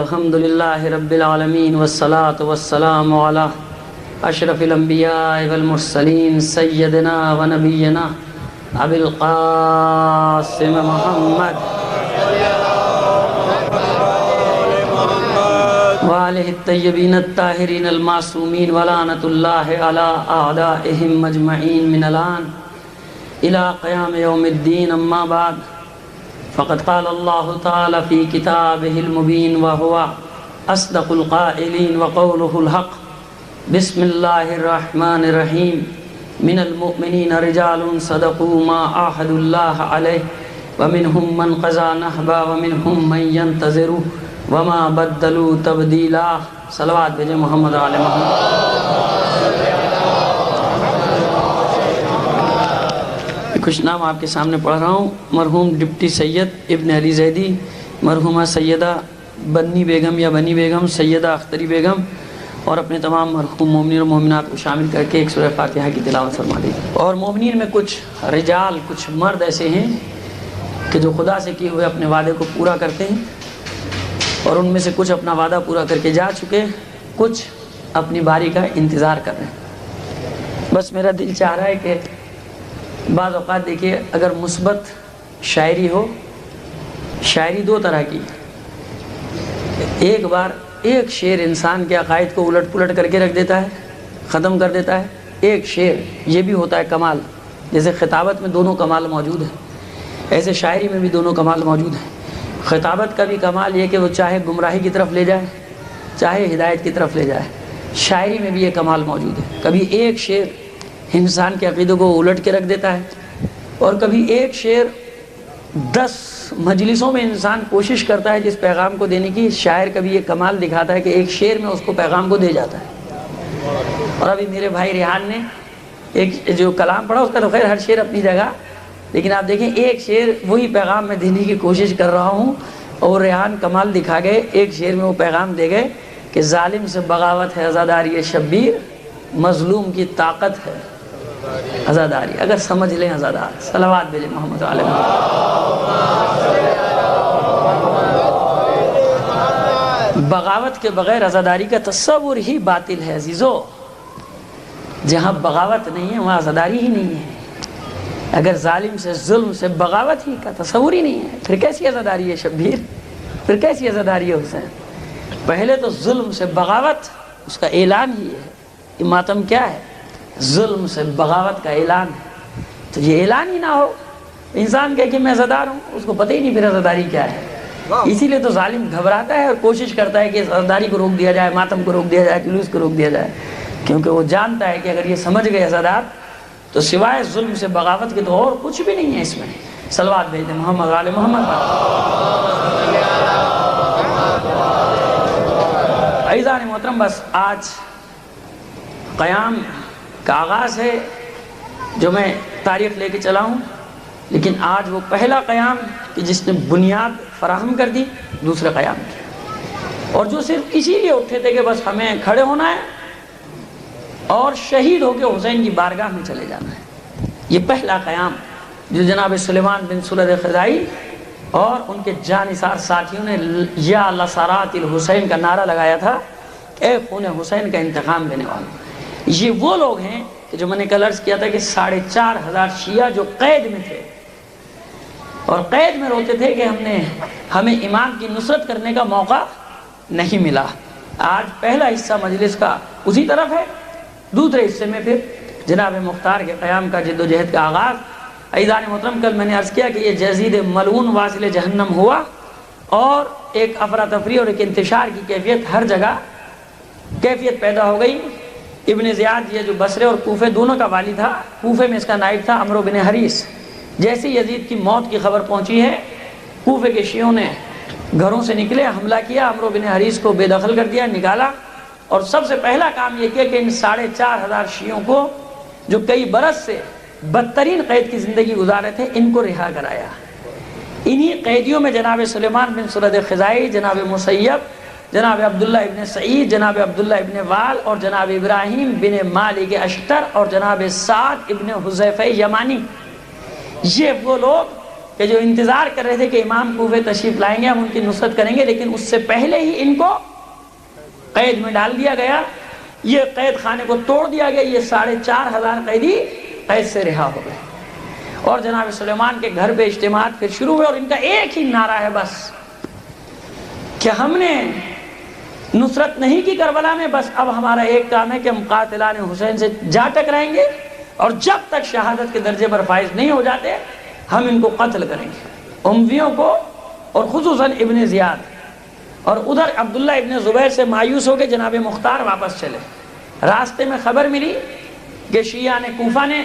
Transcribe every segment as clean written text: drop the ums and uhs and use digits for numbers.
الحمد للہ رب العالمین والصلاة والسلام علی اشرف الانبیاء والمرسلین سیدنا و نبینا ابی القاسم محمد وآلہ الطیبین الطاہرین المعصومین ولعنۃ اللہ علی اعدائہم مجمعین من الآن الى قیام یوم الدین. اما بعد فقد قال اللہ تعالی فی کتابہ المبین وہو اصدق القائلین وقولہ الحق. بسم اللہ الرحمن الرحیم. من المؤمنین رجال صدقوا ما عاہدوا اللہ علیہ ومنہم من قضى نحبا ومنہم من ينتظر وما بدلوا تبدیلا. صلوات بھیجیں محمد علیہ محمد. کچھ نام آپ کے سامنے پڑھ رہا ہوں. مرحوم ڈپٹی سید ابن علی زیدی، مرحومہ سیدہ بنی بیگم یا بنی بیگم، سیدہ اختری بیگم، اور اپنے تمام مرحوم مومنین و مومنات کو شامل کر کے ایک سورہ فاتحہ کی تلاوت فرما دیجیے. اور مومنین میں کچھ رجال، کچھ مرد ایسے ہیں کہ جو خدا سے کیے ہوئے اپنے وعدے کو پورا کرتے ہیں، اور ان میں سے کچھ اپنا وعدہ پورا کر کے جا چکے، کچھ اپنی باری کا انتظار کر رہے ہیں. بس میرا دل چاہ رہا ہے کہ بعض اوقات دیکھیے، اگر مثبت شاعری ہو، شاعری دو طرح کی. ایک بار ایک شعر انسان کے عقائد کو الٹ پلٹ کر کے رکھ دیتا ہے، ختم کر دیتا ہے. ایک شعر یہ بھی ہوتا ہے کمال. جیسے خطابت میں دونوں کمال موجود ہیں، ایسے شاعری میں بھی دونوں کمال موجود ہیں. خطابت کا بھی کمال یہ کہ وہ چاہے گمراہی کی طرف لے جائے، چاہے ہدایت کی طرف لے جائے. شاعری میں بھی یہ کمال موجود ہے. کبھی ایک شعر انسان کے عقیدوں کو الٹ کے رکھ دیتا ہے، اور کبھی ایک شعر 10 مجلسوں میں انسان کوشش کرتا ہے جس پیغام کو دینے کی. شاعر کبھی یہ کمال دکھاتا ہے کہ ایک شعر میں اس کو پیغام کو دے جاتا ہے. اور ابھی میرے بھائی ریحان نے ایک جو کلام پڑھا، اس کا تو خیر ہر شعر اپنی جگہ، لیکن آپ دیکھیں ایک شعر وہی پیغام میں دینے کی کوشش کر رہا ہوں، اور ریحان کمال دکھا گئے. ایک شعر میں وہ پیغام دے گئے کہ ظالم سے بغاوت ہے عزاداری شبیر، مظلوم کی طاقت ہے عزاداری. اگر سمجھ لیں عزادار. صلوات بھیجیں محمد علیہ وسلم. بغاوت کے بغیر عزاداری کا تصور ہی باطل ہے عزیزو. جہاں بغاوت نہیں ہے وہاں عزاداری ہی نہیں ہے. اگر ظالم سے، ظلم سے بغاوت ہی کا تصور ہی نہیں ہے، پھر کیسی عزاداری ہے شبیر؟ پھر کیسی عزاداری ہے حسین؟ پہلے تو ظلم سے بغاوت، اس کا اعلان ہی ہے. یہ ماتم کیا ہے؟ ظلم سے بغاوت کا اعلان ہے. تو یہ اعلان ہی نہ ہو، انسان کہے کہ میں عزادار ہوں، اس کو پتہ ہی نہیں پھر عزاداری کیا ہے. اسی لیے تو ظالم گھبراتا ہے اور کوشش کرتا ہے کہ عزاداری کو روک دیا جائے، ماتم کو روک دیا جائے، جلوس کو روک دیا جائے، کیونکہ وہ جانتا ہے کہ اگر یہ سمجھ گئے عزادار تو سوائے ظلم سے بغاوت کے تو اور کچھ بھی نہیں ہے اس میں. صلوات بھیجیں محمد علیہ محمد. عزیزان محترم، بس آج قیام کا آغاز ہے جو میں تاریخ لے کے چلا ہوں، لیکن آج وہ پہلا قیام کہ جس نے بنیاد فراہم کر دی دوسرے قیام کی، اور جو صرف اسی لیے اٹھے تھے کہ بس ہمیں کھڑے ہونا ہے اور شہید ہو کے حسین کی بارگاہ میں چلے جانا ہے. یہ پہلا قیام جو جناب سلیمان بن سلد خزائی اور ان کے جانثار ساتھیوں نے یا لسارات الحسین کا نعرہ لگایا تھا، اے خون حسین کا انتقام لینے والوں. یہ وہ لوگ ہیں کہ جو میں نے کل عرض کیا تھا کہ 4,500 شیعہ جو قید میں تھے، اور قید میں روتے تھے کہ ہمیں امام کی نصرت کرنے کا موقع نہیں ملا. آج پہلا حصہ مجلس کا اسی طرف ہے، دوسرے حصے میں پھر جناب مختار کے قیام کا جد و جہد کا آغاز. عزیزان محترم، کل میں نے عرض کیا کہ یہ جزید ملعون واصل جہنم ہوا، اور ایک افراتفری اور ایک انتشار کی کیفیت ہر جگہ کیفیت پیدا ہو گئی. ابن زیاد یہ جو بصرے اور کوفے دونوں کا والی تھا، کوفے میں اس کا نائب تھا عمرو بن حریث. جیسے یزید کی موت کی خبر پہنچی ہے، کوفے کے شیعوں نے گھروں سے نکلے، حملہ کیا، عمرو بن حریث کو بے دخل کر دیا، نکالا، اور سب سے پہلا کام یہ کیا کہ ان 4,500 شیعوں کو جو کئی برس سے بدترین قید کی زندگی گزارے تھے، ان کو رہا کرایا. انہی قیدیوں میں جناب سلیمان بن سلد خزائی، جناب مسیب، جناب عبداللہ ابن سعید، جناب عبداللہ ابن وال، اور جناب ابراہیم بن مالک اشتر، اور جناب سعد ابن حذیفہ یمانی. یہ وہ لوگ کہ جو انتظار کر رہے تھے کہ امام کوفے تشریف لائیں گے، ہم ان کی نصرت کریں گے، لیکن اس سے پہلے ہی ان کو قید میں ڈال دیا گیا، یہ قید خانے کو توڑ دیا گیا، یہ 4,500 قیدی قید سے رہا ہو گئے۔ اور جناب سلیمان کے گھر پہ اجتماعات پھر شروع ہوئے، اور ان کا ایک ہی نعرہ ہے بس کہ ہم نے نصرت نہیں کی کربلا میں، بس اب ہمارا ایک کام ہے کہ ہم قاتلان حسین سے جا ٹکرائیں گے، اور جب تک شہادت کے درجے پر فائز نہیں ہو جاتے ہم ان کو قتل کریں گے، امویوں کو، اور خصوصاً ابن زیاد۔ اور ادھر عبداللہ ابن زبیر سے مایوس ہو کے جناب مختار واپس چلے۔ راستے میں خبر ملی کہ شیعہ نے کوفہ نے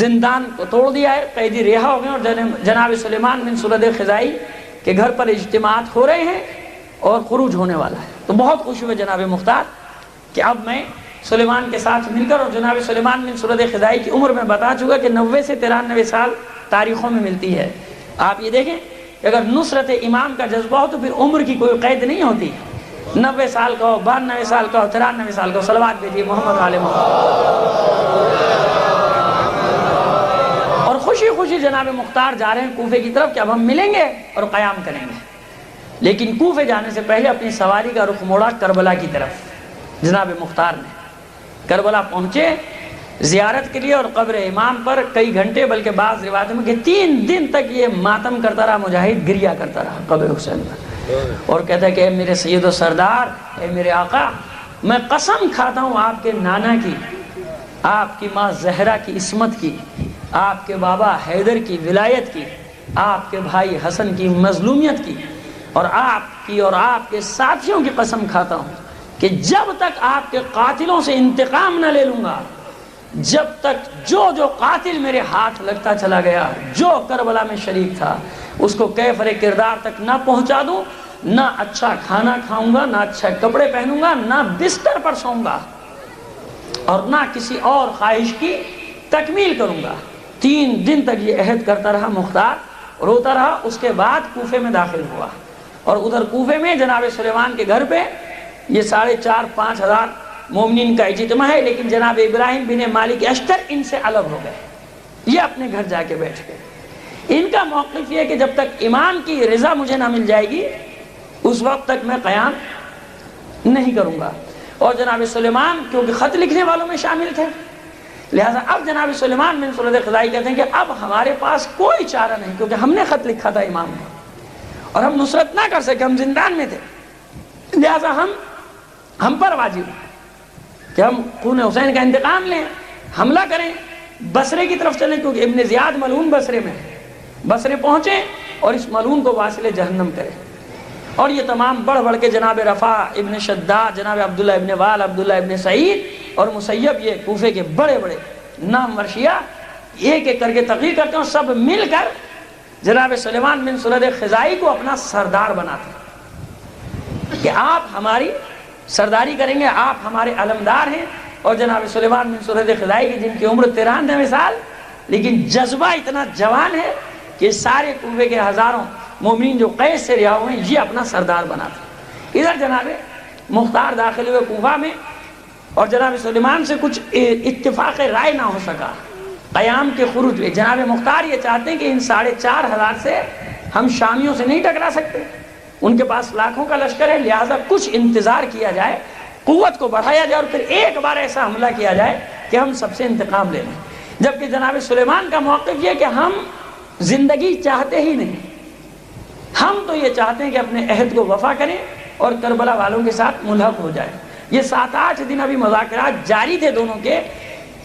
زندان کو توڑ دیا ہے، قیدی رہا ہو گئے، اور جناب سلیمان بن سرد خزائی کے گھر پر اجتماعات ہو رہے ہیں اور خروج ہونے والا ہے۔ تو بہت خوش ہوئے جناب مختار کہ اب میں سلیمان کے ساتھ مل کر، اور جناب سلیمان بن سرد خزائی کی عمر میں بتا چکا کہ 90 سے 93 سال تاریخوں میں ملتی ہے۔ آپ یہ دیکھیں کہ اگر نصرت امام کا جذبہ ہو تو پھر عمر کی کوئی قید نہیں ہوتی، 90 سال کا ہو، 92 سال کا ہو، 93 سال کا ہو۔ صلوات بھیجیے محمد علیہ محمد۔ اور خوشی خوشی جناب مختار جا رہے ہیں کوفے کی طرف کہ اب ہم ملیں گے اور قیام کریں گے، لیکن کوفے جانے سے پہلے اپنی سواری کا رخ موڑا کربلا کی طرف۔ جناب مختار نے کربلا پہنچے زیارت کے لیے، اور قبر امام پر کئی گھنٹے، بلکہ بعض روایتوں میں کہ 3 دن تک یہ ماتم کرتا رہا، مجاہد گریا کرتا رہا قبر حسین پر، اور کہتا ہے کہ اے میرے سید و سردار، اے میرے آقا، میں قسم کھاتا ہوں آپ کے نانا کی، آپ کی ماں زہرا کی عصمت کی، آپ کے بابا حیدر کی ولایت کی، آپ کے بھائی حسن کی مظلومیت کی، اور آپ کی اور آپ کے ساتھیوں کی قسم کھاتا ہوں کہ جب تک آپ کے قاتلوں سے انتقام نہ لے لوں گا، جب تک جو قاتل میرے ہاتھ لگتا چلا گیا، جو کربلا میں شریک تھا، اس کو کیفر کردار تک نہ پہنچا دوں، نہ اچھا کھانا کھاؤں گا، نہ اچھے کپڑے پہنوں گا، نہ بستر پر سوؤں گا، اور نہ کسی اور خواہش کی تکمیل کروں گا۔ 3 دن تک یہ عہد کرتا رہا مختار، روتا رہا۔ اس کے بعد کوفے میں داخل ہوا، اور ادھر کوفے میں جناب سلیمان کے گھر پہ یہ 4,500-5 ہزار مومنین کا اجتماع ہے، لیکن جناب ابراہیم بن مالک اشتر ان سے الگ ہو گئے، یہ اپنے گھر جا کے بیٹھ گئے۔ ان کا موقف یہ ہے کہ جب تک امام کی رضا مجھے نہ مل جائے گی اس وقت تک میں قیام نہیں کروں گا۔ اور جناب سلیمان کیونکہ خط لکھنے والوں میں شامل تھے، لہٰذا اب جناب سلیمان بن سرد خزائی کہتے ہیں کہ اب ہمارے پاس کوئی چارہ نہیں، کیونکہ ہم نے خط لکھا تھا امام نے، اور ہم نصرت نہ کر سکے، ہم زندان میں تھے، لہٰذا ہم پر واجب ہے کہ ہم خون حسین کا انتقام لیں، حملہ کریں، بصرے کی طرف چلیں، کیونکہ ابن زیاد ملعون بصرے میں ہے، بصرے پہنچیں اور اس ملعون کو واصل جہنم کریں۔ اور یہ تمام بڑھ بڑھ کے جناب رفاع ابن شداد، جناب عبداللہ ابن وال، عبداللہ ابن سعید اور مسیب، یہ کوفے کے بڑے بڑے نام ورشیہ ایک ایک کر کے تقریر کرتے ہیں، اور سب مل کر جناب سلیمان بن سرد خزائی کو اپنا سردار بناتے ہیں کہ آپ ہماری سرداری کریں گے، آپ ہمارے علمدار ہیں۔ اور جناب سلیمان بن سرد خزائی کی جن کی عمر 93 سال، لیکن جذبہ اتنا جوان ہے کہ سارے کوفے کے ہزاروں مومنین جو قید سے رہا ہوئے ہیں یہ اپنا سردار بناتے ہیں۔ ادھر جناب مختار داخل ہوئے کوفہ میں، اور جناب سلیمان سے کچھ اتفاق رائے نہ ہو سکا قیام کے خروج میں۔ جناب مختار یہ چاہتے ہیں کہ ان 4,500 سے ہم شامیوں سے نہیں ٹکرا سکتے، ان کے پاس لاکھوں کا لشکر ہے، لہٰذا کچھ انتظار کیا جائے، قوت کو بڑھایا جائے، اور پھر ایک بار ایسا حملہ کیا جائے کہ ہم سب سے انتقام لے لیں۔ جبکہ جناب سلیمان کا موقف یہ کہ ہم زندگی چاہتے ہی نہیں، ہم تو یہ چاہتے ہیں کہ اپنے عہد کو وفا کریں اور کربلا والوں کے ساتھ ملحق ہو جائیں۔ یہ 7-8 دن ابھی مذاکرات جاری تھے دونوں کے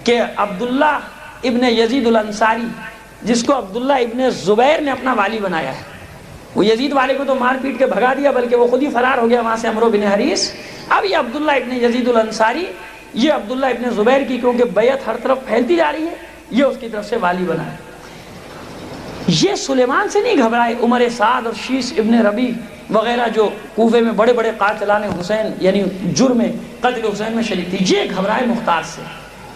کہ عبداللہ ابن یزید الانصاری، جس کو عبداللہ ابن زبیر نے اپنا والی بنایا ہے، وہ یزید والے کو تو مار پیٹ کے بھگا دیا، بلکہ وہ خود ہی فرار ہو گیا وہاں سے عمرو بن حریث۔ اب یہ عبداللہ ابن یزید الانصاری، یہ عبداللہ ابن زبیر کی کیونکہ بیعت ہر طرف پھیلتی جا رہی ہے، یہ اس کی طرف سے والی بنا ہے۔ یہ سلیمان سے نہیں گھبرائے، عمر سعد اور شیس ابن ربیع وغیرہ جو کوفے میں بڑے بڑے قاتلان حسین یعنی جرم قتل حسین میں شریک تھی، یہ گھبرائے مختار سے۔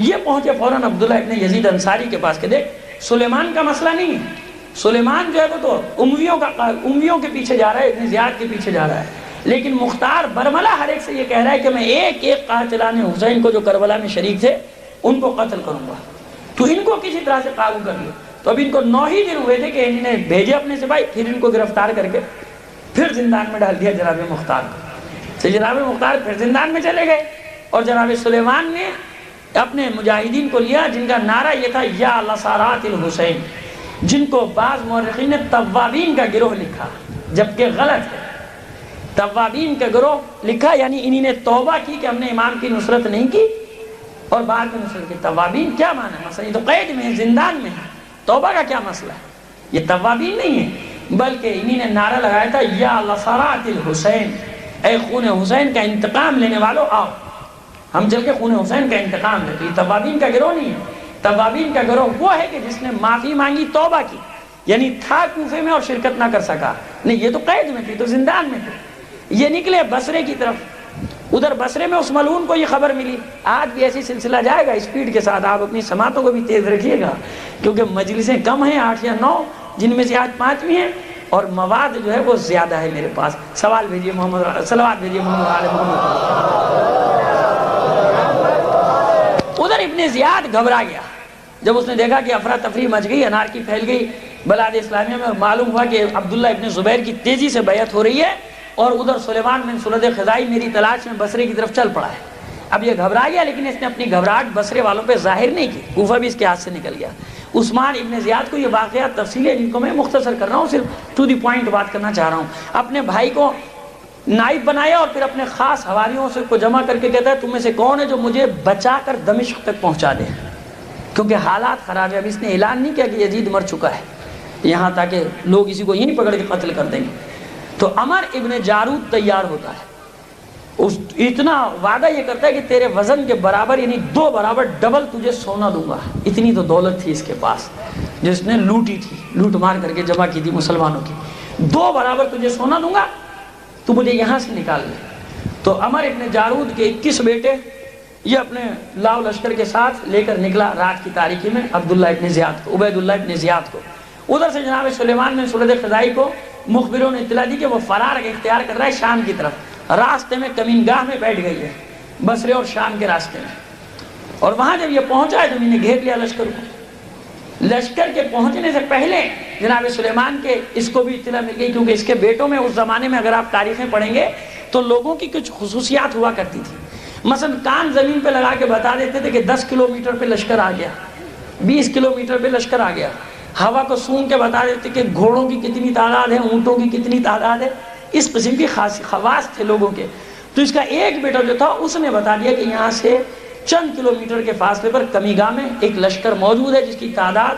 یہ پہنچے فوراً عبداللہ ابن یزید انصاری کے پاس کہ دیکھ سلیمان کا مسئلہ نہیں ہے، سلیمان جو ہے وہ تو امویوں کے پیچھے جا رہا ہے، ابن زیاد کے پیچھے جا رہا ہے، لیکن مختار برملا ہر ایک سے یہ کہہ رہا ہے کہ میں ایک ایک قاتلان حسین کو جو کربلا میں شریک تھے ان کو قتل کروں گا، تو ان کو کسی طرح سے قابو کر لو۔ تو تو اب ان کو 9 ہی دن ہوئے تھے کہ انہوں نے بھیجے اپنے سپاہی، پھر ان کو گرفتار کر کے پھر زندان میں ڈال دیا جناب مختار کو۔ تو جناب مختار پھر زندان میں چلے گئے، اور جناب سلیمان نے اپنے مجاہدین کو لیا جن کا نعرہ یہ تھا یا لسارات الحسین، جن کو بعض مورخین نے توابین کا گروہ لکھا، جبکہ غلط ہے۔ توابین کا گروہ لکھا یعنی انہی نے توبہ کی کہ ہم نے امام کی نصرت نہیں کی اور بعد میں نصرت کی۔ توابین کیا معنی ہے؟ مثلا یہ تو قید میں ہے، زندان میں ہے، توبہ کا کیا مسئلہ ہے؟ یہ توابین نہیں ہے، بلکہ انہی نے نعرہ لگایا تھا یا لسارات الحسین، اے خون حسین کا انتقام لینے والوں آؤ، ہم چل کے خون حسین کا انتقام لے۔ تو یہ توابین کا گروہ نہیں ہے۔ توابین کا گروہ وہ ہے کہ جس نے معافی مانگی، توبہ کی، یعنی تھا کوفے میں اور شرکت نہ کر سکا، نہیں یہ تو قید میں تھی، تو زندان میں تھی۔ یہ نکلے بصرے کی طرف، ادھر بصرے میں اس ملعون کو یہ خبر ملی۔ آج بھی ایسی سلسلہ جائے گا اسپیڈ کے ساتھ، آپ اپنی سماعتوں کو بھی تیز رکھیے گا، کیونکہ مجلسیں کم ہیں، 8 یا 9، جن میں سے آج 5 ہیں، اور مواد جو ہے وہ زیادہ ہے میرے پاس۔ سوال بھیجیے محمد، صلوات بھیجیے محمد آل محمد۔ ادھر ابن زیاد گھبرا گیا جب اس نے دیکھا کہ افراتفری مچ گئی، انارکی پھیل گئی بلاد اسلامیہ میں، اور معلوم ہوا کہ عبداللہ ابن زبیر کی تیزی سے بیعت ہو رہی ہے، اور ادھر سلیمان بن سرد خزائی میری تلاش میں بصرے کی طرف چل پڑا ہے۔ اب یہ گھبرا گیا، لیکن اس نے اپنی گھبراہٹ بصرے والوں پہ ظاہر نہیں کی، کوفہ بھی اس کے ہاتھ سے نکل گیا۔ عثمان ابن زیاد کو یہ واقعات تفصیلیں جن کو میں مختصر کر رہا ہوں، صرف ٹو دی پوائنٹ بات کرنا چاہ رہا ہوں، اپنے بھائی کو نائب بنایا اور پھر اپنے خاص حواریوں سے کو جمع کر کے کہتا ہے تم میں سے کون ہے جو مجھے بچا کر دمشق تک پہنچا دے، کیونکہ حالات خراب ہے۔ اب اس نے اعلان نہیں کیا کہ یزید مر چکا ہے، یہاں تاکہ لوگ اسی کو یہیں پکڑ کے قتل کر دیں گے۔ تو عمر ابن جارود تیار ہوتا ہے، اتنا وعدہ یہ کرتا ہے کہ تیرے وزن کے برابر یعنی 2 برابر ڈبل تجھے سونا دوں گا۔ اتنی تو دولت تھی اس کے پاس جس نے لوٹی تھی، لوٹ مار کر کے جمع کی تھی مسلمانوں کی۔ 2 برابر تجھے سونا دوں گا، تو مجھے یہاں سے نکال لے۔ تو عمر ابن جارود کے 21 بیٹے یہ اپنے لاؤ لشکر کے ساتھ لے کر نکلا رات کی تاریکی میں عبداللہ ابن زیاد کو، عبیداللہ ابن زیاد کو۔ ادھر سے جناب سلیمان بن سرد خزائی کو مخبروں نے اطلاع دی کہ وہ فرار اختیار کر رہا ہے شام کی طرف، راستے میں کمینگاہ میں بیٹھ گئی ہے، بصرے اور شام کے راستے میں۔ اور وہاں جب یہ پہنچا ہے تو انہیں گھیر لیا لشکر کو۔ لشکر کے پہنچنے سے پہلے جناب سلیمان کے اس کو بھی اطلاع مل گئی، کیونکہ اس کے بیٹوں میں اس زمانے میں اگر آپ تاریخیں پڑھیں گے تو لوگوں کی کچھ خصوصیات ہوا کرتی تھی۔ مثلا کان زمین پہ لگا کے بتا دیتے تھے کہ 10 کلومیٹر پہ لشکر آ گیا، 20 کلومیٹر پہ لشکر آ گیا۔ ہوا کو سونگ کے بتا دیتے کہ گھوڑوں کی کتنی تعداد ہے، اونٹوں کی کتنی تعداد ہے۔ اس قسم کی خواص تھے لوگوں کے۔ تو اس کا ایک بیٹا جو تھا اس نے بتا دیا کہ یہاں سے چند کلومیٹر کے فاصلے پر کمیگاہ میں ایک لشکر موجود ہے جس کی تعداد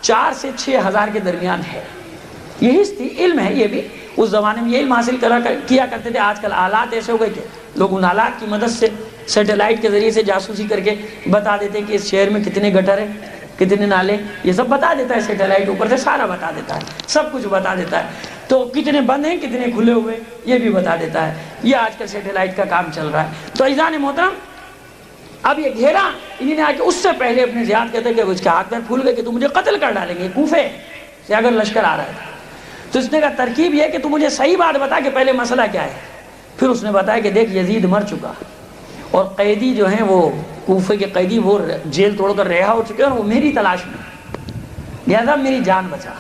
4 سے 6 ہزار کے درمیان ہے۔ یہی تھی، علم ہے یہ بھی، اس زمانے میں یہ علم حاصل کیا کرتے تھے۔ آج کل آلات ایسے ہو گئے کہ لوگ ان آلات کی مدد سے سیٹلائٹ کے ذریعے سے جاسوسی کر کے بتا دیتے ہیں کہ اس شہر میں کتنے گٹر ہیں، کتنے نالے، یہ سب بتا دیتا ہے سیٹلائٹ، اوپر سے سارا بتا دیتا ہے، سب کچھ بتا دیتا ہے۔ تو کتنے بند ہیں کتنے کھلے ہوئے یہ بھی بتا دیتا ہے۔ یہ آج کل سیٹلائٹ کا کام چل رہا ہے۔ تو عزیزان محترم، اب یہ گھیرا انہوں نے آ کے اس سے پہلے اپنے زیاد کہتے کہ اس کے ہاتھ پیر پھول گئے کہ تو مجھے قتل کر ڈالیں گے، کوفے سے اگر لشکر آ رہا ہے تو اس نے کہا ترکیب یہ کہ تو مجھے صحیح بات بتا کہ پہلے مسئلہ کیا ہے۔ پھر اس نے بتایا کہ دیکھ یزید مر چکا اور قیدی جو ہیں وہ کوفے کے قیدی وہ جیل توڑ کر رہا ہو چکے اور وہ میری تلاش میں، لہذا میری جان بچا۔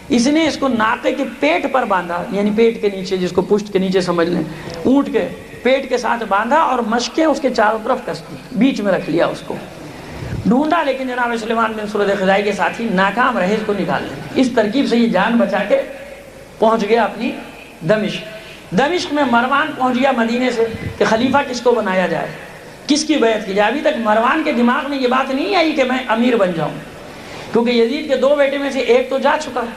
اس نے اس کو ناقے کے پیٹ پر باندھا، یعنی پیٹ کے نیچے، جس کو پشت کے نیچے سمجھ لیں، اونٹ کے پیٹ کے ساتھ باندھا اور مشقیں اس کے چاروں طرف کس دی، بیچ میں رکھ لیا اس کو۔ ڈھونڈا لیکن جناب سلیمان بن سرد خزائی کے ساتھی ناکام رہے اس کو نکالنے۔ اس ترکیب سے یہ جان بچا کے پہنچ گیا اپنی دمشق۔ دمشق میں مروان پہنچ گیا مدینے سے کہ خلیفہ کس کو بنایا جائے، کس کی بیعت کی جائے۔ ابھی تک مروان کے دماغ میں یہ بات نہیں آئی کہ میں امیر بن جاؤں، کیونکہ یزید کے 2 بیٹے میں سے ایک تو جا چکا ہے،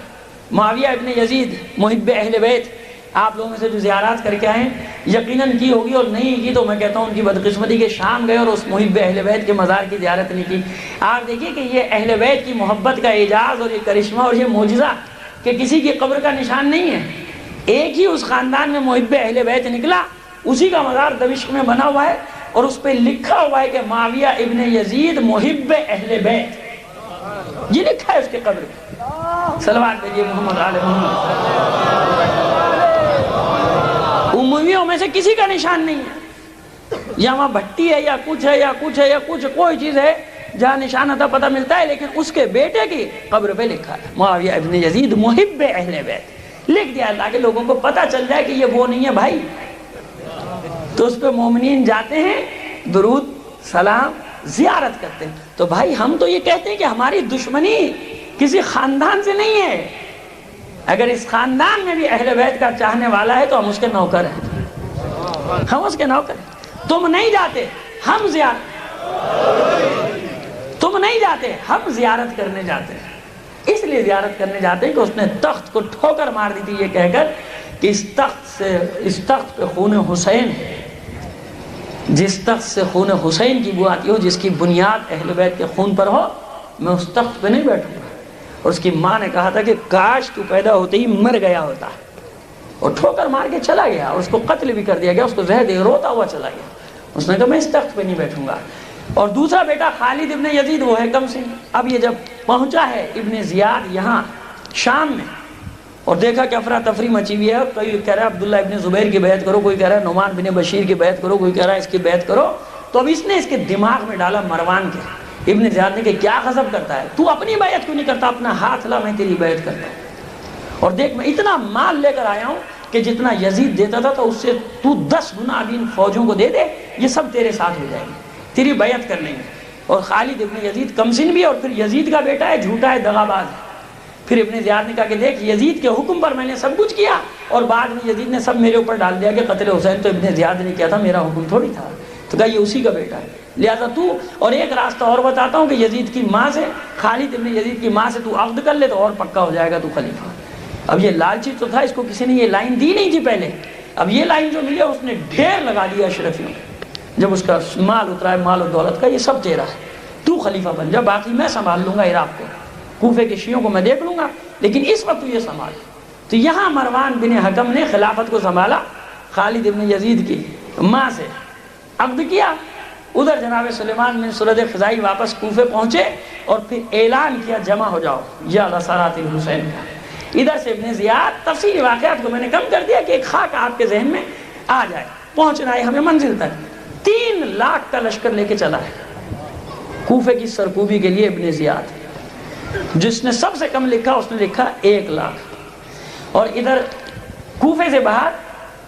معاویہ ابن یزید محب اہل بیت۔ آپ لوگوں میں سے جو زیارات کر کے آئے یقیناً کی ہوگی، اور نہیں کی تو میں کہتا ہوں ان کی بدقسمتی کے شام گئے اور اس محب اہل بیت کے مزار کی زیارت نہیں کی۔ آپ دیکھیے کہ یہ اہل بیت کی محبت کا اعجاز اور یہ کرشمہ اور یہ معجزہ کہ کسی کی قبر کا نشان نہیں ہے، ایک ہی اس خاندان میں محب اہل بیت نکلا، اسی کا مزار دمشق میں بنا ہوا ہے اور اس پہ لکھا ہوا ہے کہ معاویہ ابن یزید محب اہل بیت، یہ لکھا ہے اس کے قبر پہ۔ صلوات بھیجیے محمد آل محمد۔ امویوں میں سے کسی کا نشان نہیں ہے، یا وہاں بھٹی ہے یا کچھ ہے یا کچھ ہے یا کچھ کوئی چیز ہے جہاں نشان عطا پتہ ملتا ہے، لیکن اس کے بیٹے کی قبر پہ لکھا ہے معاویہ ابن یزید محب اہل بیت، لکھ دیا تاکہ لوگوں کو پتہ چل جائے کہ یہ وہ نہیں ہے بھائی۔ تو اس پہ مومنین جاتے ہیں، درود سلام زیارت کرتے ہیں۔ تو بھائی ہم تو یہ کہتے ہیں کہ ہماری دشمنی کسی خاندان سے نہیں ہے، اگر اس خاندان میں بھی اہل بیت کا چاہنے والا ہے تو ہم اس کے نوکر ہیں، ہم اس کے نوکر ہیں۔ تم نہیں جاتے، ہم تم نہیں جاتے، ہم زیارت کرنے جاتے ہیں۔ اس لیے زیارت کرنے جاتے ہیں کہ اس نے تخت کو ٹھوکر مار دی تھی یہ کہہ کر کہ اس تخت پہ خون حسین ہے، جس تخت سے خون حسین کی بو آتی ہو، جس کی بنیاد اہل بیت کے خون پر ہو، میں اس تخت پہ نہیں بیٹھوں گا۔ اور اس کی ماں نے کہا تھا کہ کاش تو پیدا ہوتے ہی مر گیا ہوتا، اور ٹھوکر مار کے چلا گیا، اور اس کو قتل بھی کر دیا گیا، اس کو زہر دے روتا ہوا چلا گیا۔ اس نے کہا میں اس تخت پہ نہیں بیٹھوں گا۔ اور دوسرا بیٹا خالد ابن یزید وہ ہے کم سن۔ اب یہ جب پہنچا ہے ابن زیاد یہاں شام میں، اور دیکھا کہ افراتفری مچی ہوئی ہے، کوئی کہہ رہا ہے عبداللہ ابن زبیر کی بیعت کرو، کوئی کہہ رہا ہے نعمان بن بشیر کی بیعت کرو، کوئی کہہ رہا ہے اس کی بیعت کرو۔ تو اب اس نے اس کے دماغ میں ڈالا مروان کے، ابن زیاد نے کہ کیا غضب کرتا ہے تو اپنی بیعت کیوں نہیں کرتا، اپنا ہاتھ لا میں تیری بیعت کرتا ہوں، اور دیکھ میں اتنا مال لے کر آیا ہوں کہ جتنا یزید دیتا تھا تو اس سے تو 10 گنا ابھی ان فوجوں کو دے دے، یہ سب تیرے ساتھ ہو جائیں گے، تیری بیعت کر لیں گے۔ اور خالد ابن یزید کمسن بھی، اور پھر یزید کا بیٹا ہے، جھوٹا ہے، دغاباز ہے۔ پھر ابن زیاد نے کہا کہ دیکھ یزید کے حکم پر میں نے سب کچھ کیا، اور بعد میں یزید نے سب میرے اوپر ڈال دیا کہ قتل حسین تو ابن زیاد نے کیا تھا، میرا حکم تھوڑی تھا۔ تو کہا یہ اسی کا بیٹا ہے، لہذا تو، اور ایک راستہ اور بتاتا ہوں کہ یزید کی ماں سے، خالد ابن یزید کی ماں سے تو عقد کر لے تو اور پکا ہو جائے گا تو خلیفہ۔ اب یہ لالچی تو تھا، اس کو کسی نے یہ لائن دی نہیں تھی پہلے، اب یہ لائن جو ملی اس نے ڈھیر لگا دیا اشرفیوں، جب اس کا مال اترا ہے، مال و دولت کا، یہ سب تیرا ہے، تو خلیفہ بن جا، باقی میں سنبھال لوں گا عراق کو، کوفے کے شیعوں کو میں دیکھ لوں گا، لیکن اس وقت تو یہ سنبھال۔ تو یہاں مروان بن حکم نے خلافت کو سنبھالا، خالد ابن یزید کی ماں سے عقد کیا۔ ادھر جناب سلیمان بن سرد خزائی واپس کوفے پہنچے اور پھر اعلان کیا جمع ہو جاؤ یا غسارات الحسین کا۔ ادھر سے ابن زیاد، تفصیلی واقعات کو میں نے کم کر دیا کہ ایک خاک آپ کے ذہن میں آ جائے۔ پہنچنا ہے ہمیں منزل تک، 3 لاکھ کا لشکر لے کے چلا ہے کوفے کی سرکوبی کے لیے ابن زیاد۔ جس نے سب سے کم لکھا اس نے لکھا 1 لاکھ۔ اور ادھر کوفے سے باہر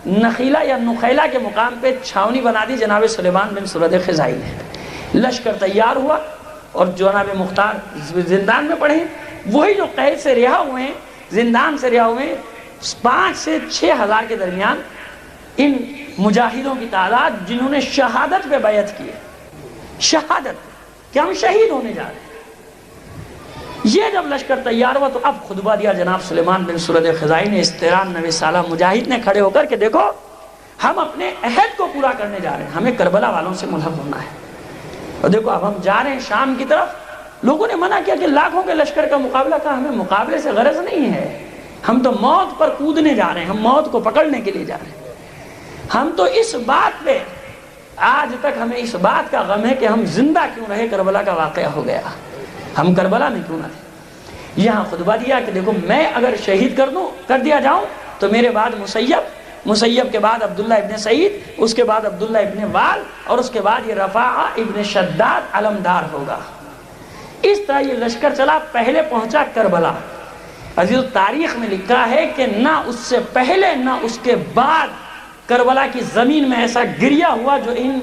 نخیلہ یا نخیلہ کے مقام پہ چھاونی بنا دی جناب سلیمان بن سرد خزائی نے۔ لشکر تیار ہوا اور جناب مختار زندان میں پڑے، وہی جو قید سے رہا ہوئے ہیں، زندان سے رہا ہوئے ہیں، 5 سے 6 ہزار کے درمیان ان مجاہدوں کی تعداد جنہوں نے شہادت پہ بیعت کی ہے، شہادت کہ ہم شہید ہونے جا رہے ہیں۔ یہ جب لشکر تیار ہوا تو اب خطبہ دیا جناب سلیمان بن سرد خزائی نے، اس 93 سالہ مجاہد نے کھڑے ہو کر کہ دیکھو ہم اپنے عہد کو پورا کرنے جا رہے ہیں، ہمیں کربلا والوں سے ملحق ہونا ہے، اور دیکھو اب ہم جا رہے ہیں شام کی طرف۔ لوگوں نے منع کیا کہ لاکھوں کے لشکر کا مقابلہ کا، ہمیں مقابلے سے غرض نہیں ہے، ہم تو موت پر کودنے جا رہے ہیں، ہم موت کو پکڑنے کے لیے جا رہے ہیں۔ ہم تو اس بات پہ آج تک ہمیں اس بات کا غم ہے کہ ہم زندہ کیوں رہے، کربلا کا واقعہ ہو گیا، ہم کربلا میں کیوں نہ تھے۔ یہاں خطبہ دیا کہ دیکھو میں اگر شہید کر دیا جاؤں تو میرے بعد مسیب کے بعد عبداللہ ابن سعید، اس کے بعد عبداللہ ابن وال، اور اس کے بعد یہ رفاعہ ابن شداد علمدار ہوگا۔ اس طرح یہ لشکر چلا، پہلے پہنچا کربلا۔ عزیز تاریخ میں لکھا ہے کہ نہ اس سے پہلے نہ اس کے بعد کربلا کی زمین میں ایسا گریہ ہوا جو ان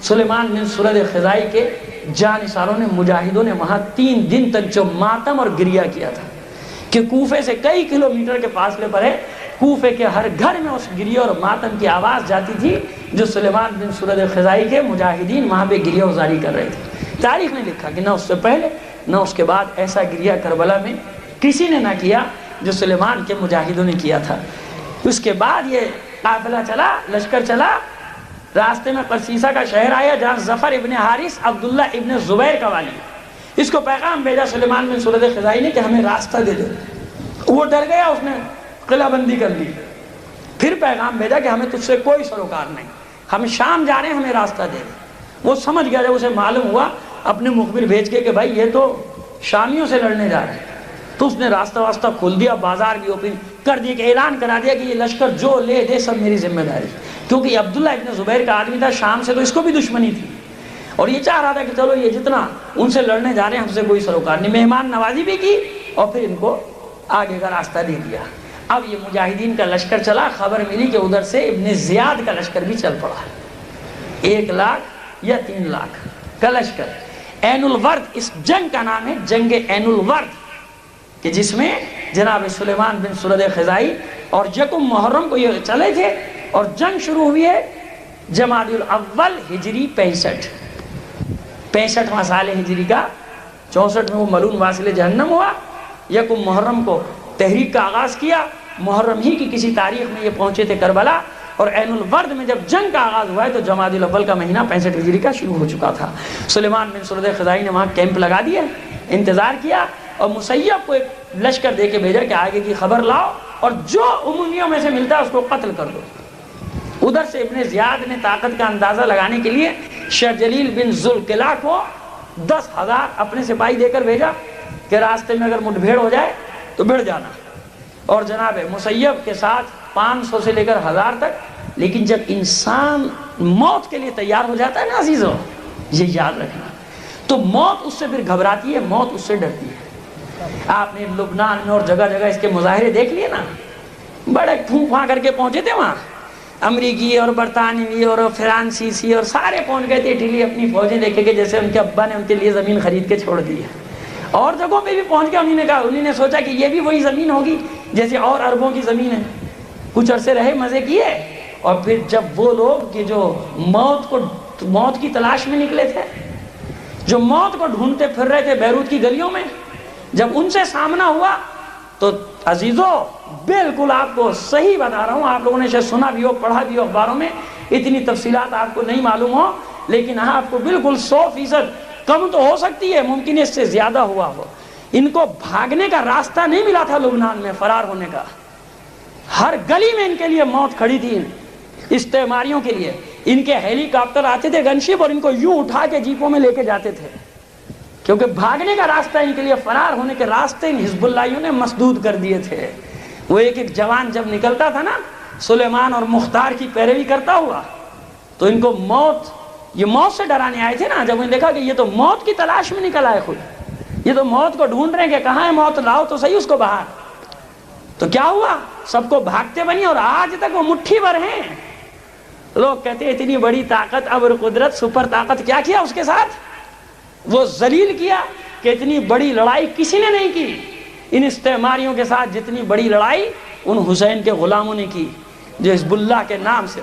سلیمان بن سرد خزائی کے جانثاروں نے، مجاہدوں نے وہاں 3 دن تک جو ماتم اور گریہ کیا تھا، کہ کوفے سے کئی کلومیٹر کے فاصلے پر ہے، کوفے کے ہر گھر میں اس گریہ اور ماتم کی آواز جاتی تھی جو سلیمان بن سرد خزائی کے مجاہدین وہاں پہ گریہ وزاری کر رہے تھے۔ تاریخ نے لکھا کہ نہ اس سے پہلے نہ اس کے بعد ایسا گریہ کربلا میں کسی نے نہ کیا جو سلیمان کے مجاہدوں نے کیا تھا۔ اس کے بعد یہ قافلہ چلا، لشکر چلا، راستے میں قرسیسہ کا شہر آیا جہاں ظفر ابن حارث عبداللہ ابن زبیر کا والی، اس کو پیغام بھیجا سلیمان بن سرد خزائی نے کہ ہمیں راستہ دے دے۔ وہ ڈر گیا، اس نے قلعہ بندی کر لی۔ پھر پیغام بھیجا کہ ہمیں تجھ سے کوئی سروکار نہیں، ہم شام جا رہے ہیں، ہمیں راستہ دے دے۔ وہ سمجھ گیا، جب اسے معلوم ہوا اپنے مخبر بھیج کے کہ بھائی یہ تو شامیوں سے لڑنے جا رہے ہیں، تو اس نے راستہ واسطہ کھول دیا، بازار بھی اوپن کر دیا کہ اعلان کرا دیا کہ یہ لشکر جو لے دے سب میری ذمہ داری، کیونکہ عبداللہ ابن زبیر کا آدمی تھا، شام سے تو اس کو بھی دشمنی تھی۔ اور یہ چاہ رہا تھا کہ چلو یہ جتنا ان سے لڑنے جا رہے ہیں ہم سے کوئی سروکار نہیں، مہمان نوازی بھی کی اور پھر ان کو آگے کا راستہ دے دیا۔ اب یہ مجاہدین کا لشکر چلا، خبر ملی کہ ادھر سے ابن زیاد کا لشکر بھی چل پڑا، 1 لاکھ یا 3 لاکھ کا لشکر۔ عین الورد اس جنگ کا نام ہے، جنگ عین الورد، کہ جس میں جناب سلیمان بن سرد خزائی اور یکم محرم کو یہ چلے تھے، اور جنگ شروع ہوئی ہے جمادی الاول ہجری 65واں سال ہجری کا، 64 میں وہ ملون واصل جہنم ہوا۔ یکم محرم کو تحریک کا آغاز کیا، محرم ہی کی کسی تاریخ میں یہ پہنچے تھے کربلا، اور عین الورد میں جب جنگ کا آغاز ہوا ہے تو جمادی الاول کا مہینہ 65 ہجری کا شروع ہو چکا تھا۔ سلیمان بن سرد خزائی نے وہاں کیمپ لگا دیا، انتظار کیا، اور مسیب کو ایک لشکر دے کے بھیجا کہ آگے کی خبر لاؤ اور جو عمومیوں میں سے ملتا ہے اس کو قتل کر دو۔ ادھر سے ابن زیاد نے طاقت کا اندازہ لگانے کے لیے شرجلیل بن ذوالقلع کو 10,000 اپنے سپاہی دے کر بھیجا کہ راستے میں اگر مٹبھیڑ ہو جائے تو بھڑ جانا، اور جناب مسیب کے ساتھ 500 سے لے کر 1000 تک۔ لیکن جب انسان موت کے لیے تیار ہو جاتا ہے نا عزیزو، یہ یاد رکھنا، تو موت اس سے پھر گھبراتی ہے، موت اس سے ڈرتی ہے۔ آپ نے لبنان میں اور جگہ جگہ اس کے مظاہرے دیکھ لیے نا، بڑے پھوں پھاں کر کے پہنچے تھے وہاں، امریکی اور برطانوی اور فرانسیسی اور سارے پہنچ گئے تھے اٹلی، اپنی فوجیں لے کے، جیسے ان کے ابا نے ان کے لیے زمین خرید کے چھوڑ دی ہے۔ اور جگہوں پہ بھی پہنچ کے انہوں نے سوچا کہ یہ بھی وہی زمین ہوگی جیسے اور عربوں کی زمین ہے۔ کچھ عرصے رہے، مزے کیے، اور پھر جب وہ لوگ کہ جو موت کی تلاش میں نکلے تھے، جو موت کو ڈھونڈتے پھر رہے تھے بیروت کی گلیوں میں، جب ان سے سامنا ہوا تو عزیزو بالکل آپ کو صحیح بتا رہا ہوں، آپ لوگوں نے شاید سنا بھی ہو، پڑھا بھی ہو اخباروں میں، اتنی تفصیلات آپ کو نہیں معلوم ہو، لیکن ہاں آپ کو بالکل 100% کم تو ہو سکتی ہے، ممکن اس سے زیادہ ہوا ہو۔ ان کو بھاگنے کا راستہ نہیں ملا تھا لبنان میں، فرار ہونے کا، ہر گلی میں ان کے لیے موت کھڑی تھی، استعماریوں کے لیے۔ ان کے ہیلی کاپٹر آتے تھے گن شپ، اور ان کو یوں اٹھا کے جیپوں میں لے کے جاتے تھے، کیونکہ بھاگنے کا راستہ ان کے لیے، فرار ہونے کے راستے ان حزب اللہیوں نے مسدود کر دیے تھے۔ وہ ایک جوان جب نکلتا تھا نا سلیمان اور مختار کی پیروی کرتا ہوا، تو ان کو یہ موت سے ڈرانے آئے تھے نا، جب انہیں دیکھا کہ یہ تو موت کی تلاش میں نکل آئے خود، یہ تو موت کو ڈھونڈ رہے ہیں کہ کہاں ہے موت، لاؤ تو صحیح اس کو باہر۔ تو کیا ہوا، سب کو بھاگتے بنی، اور آج تک وہ مٹھی بھر ہیں۔ لوگ کہتے ہیں اتنی بڑی طاقت، ابر قدرت، سپر طاقت، کیا کیا اس کے ساتھ؟ وہ ذلیل کیا کہ اتنی بڑی لڑائی کسی نے نہیں کی ان استعماریوں کے ساتھ، جتنی بڑی لڑائی ان حسین کے غلاموں نے کی جو حزب اللہ کے نام سے۔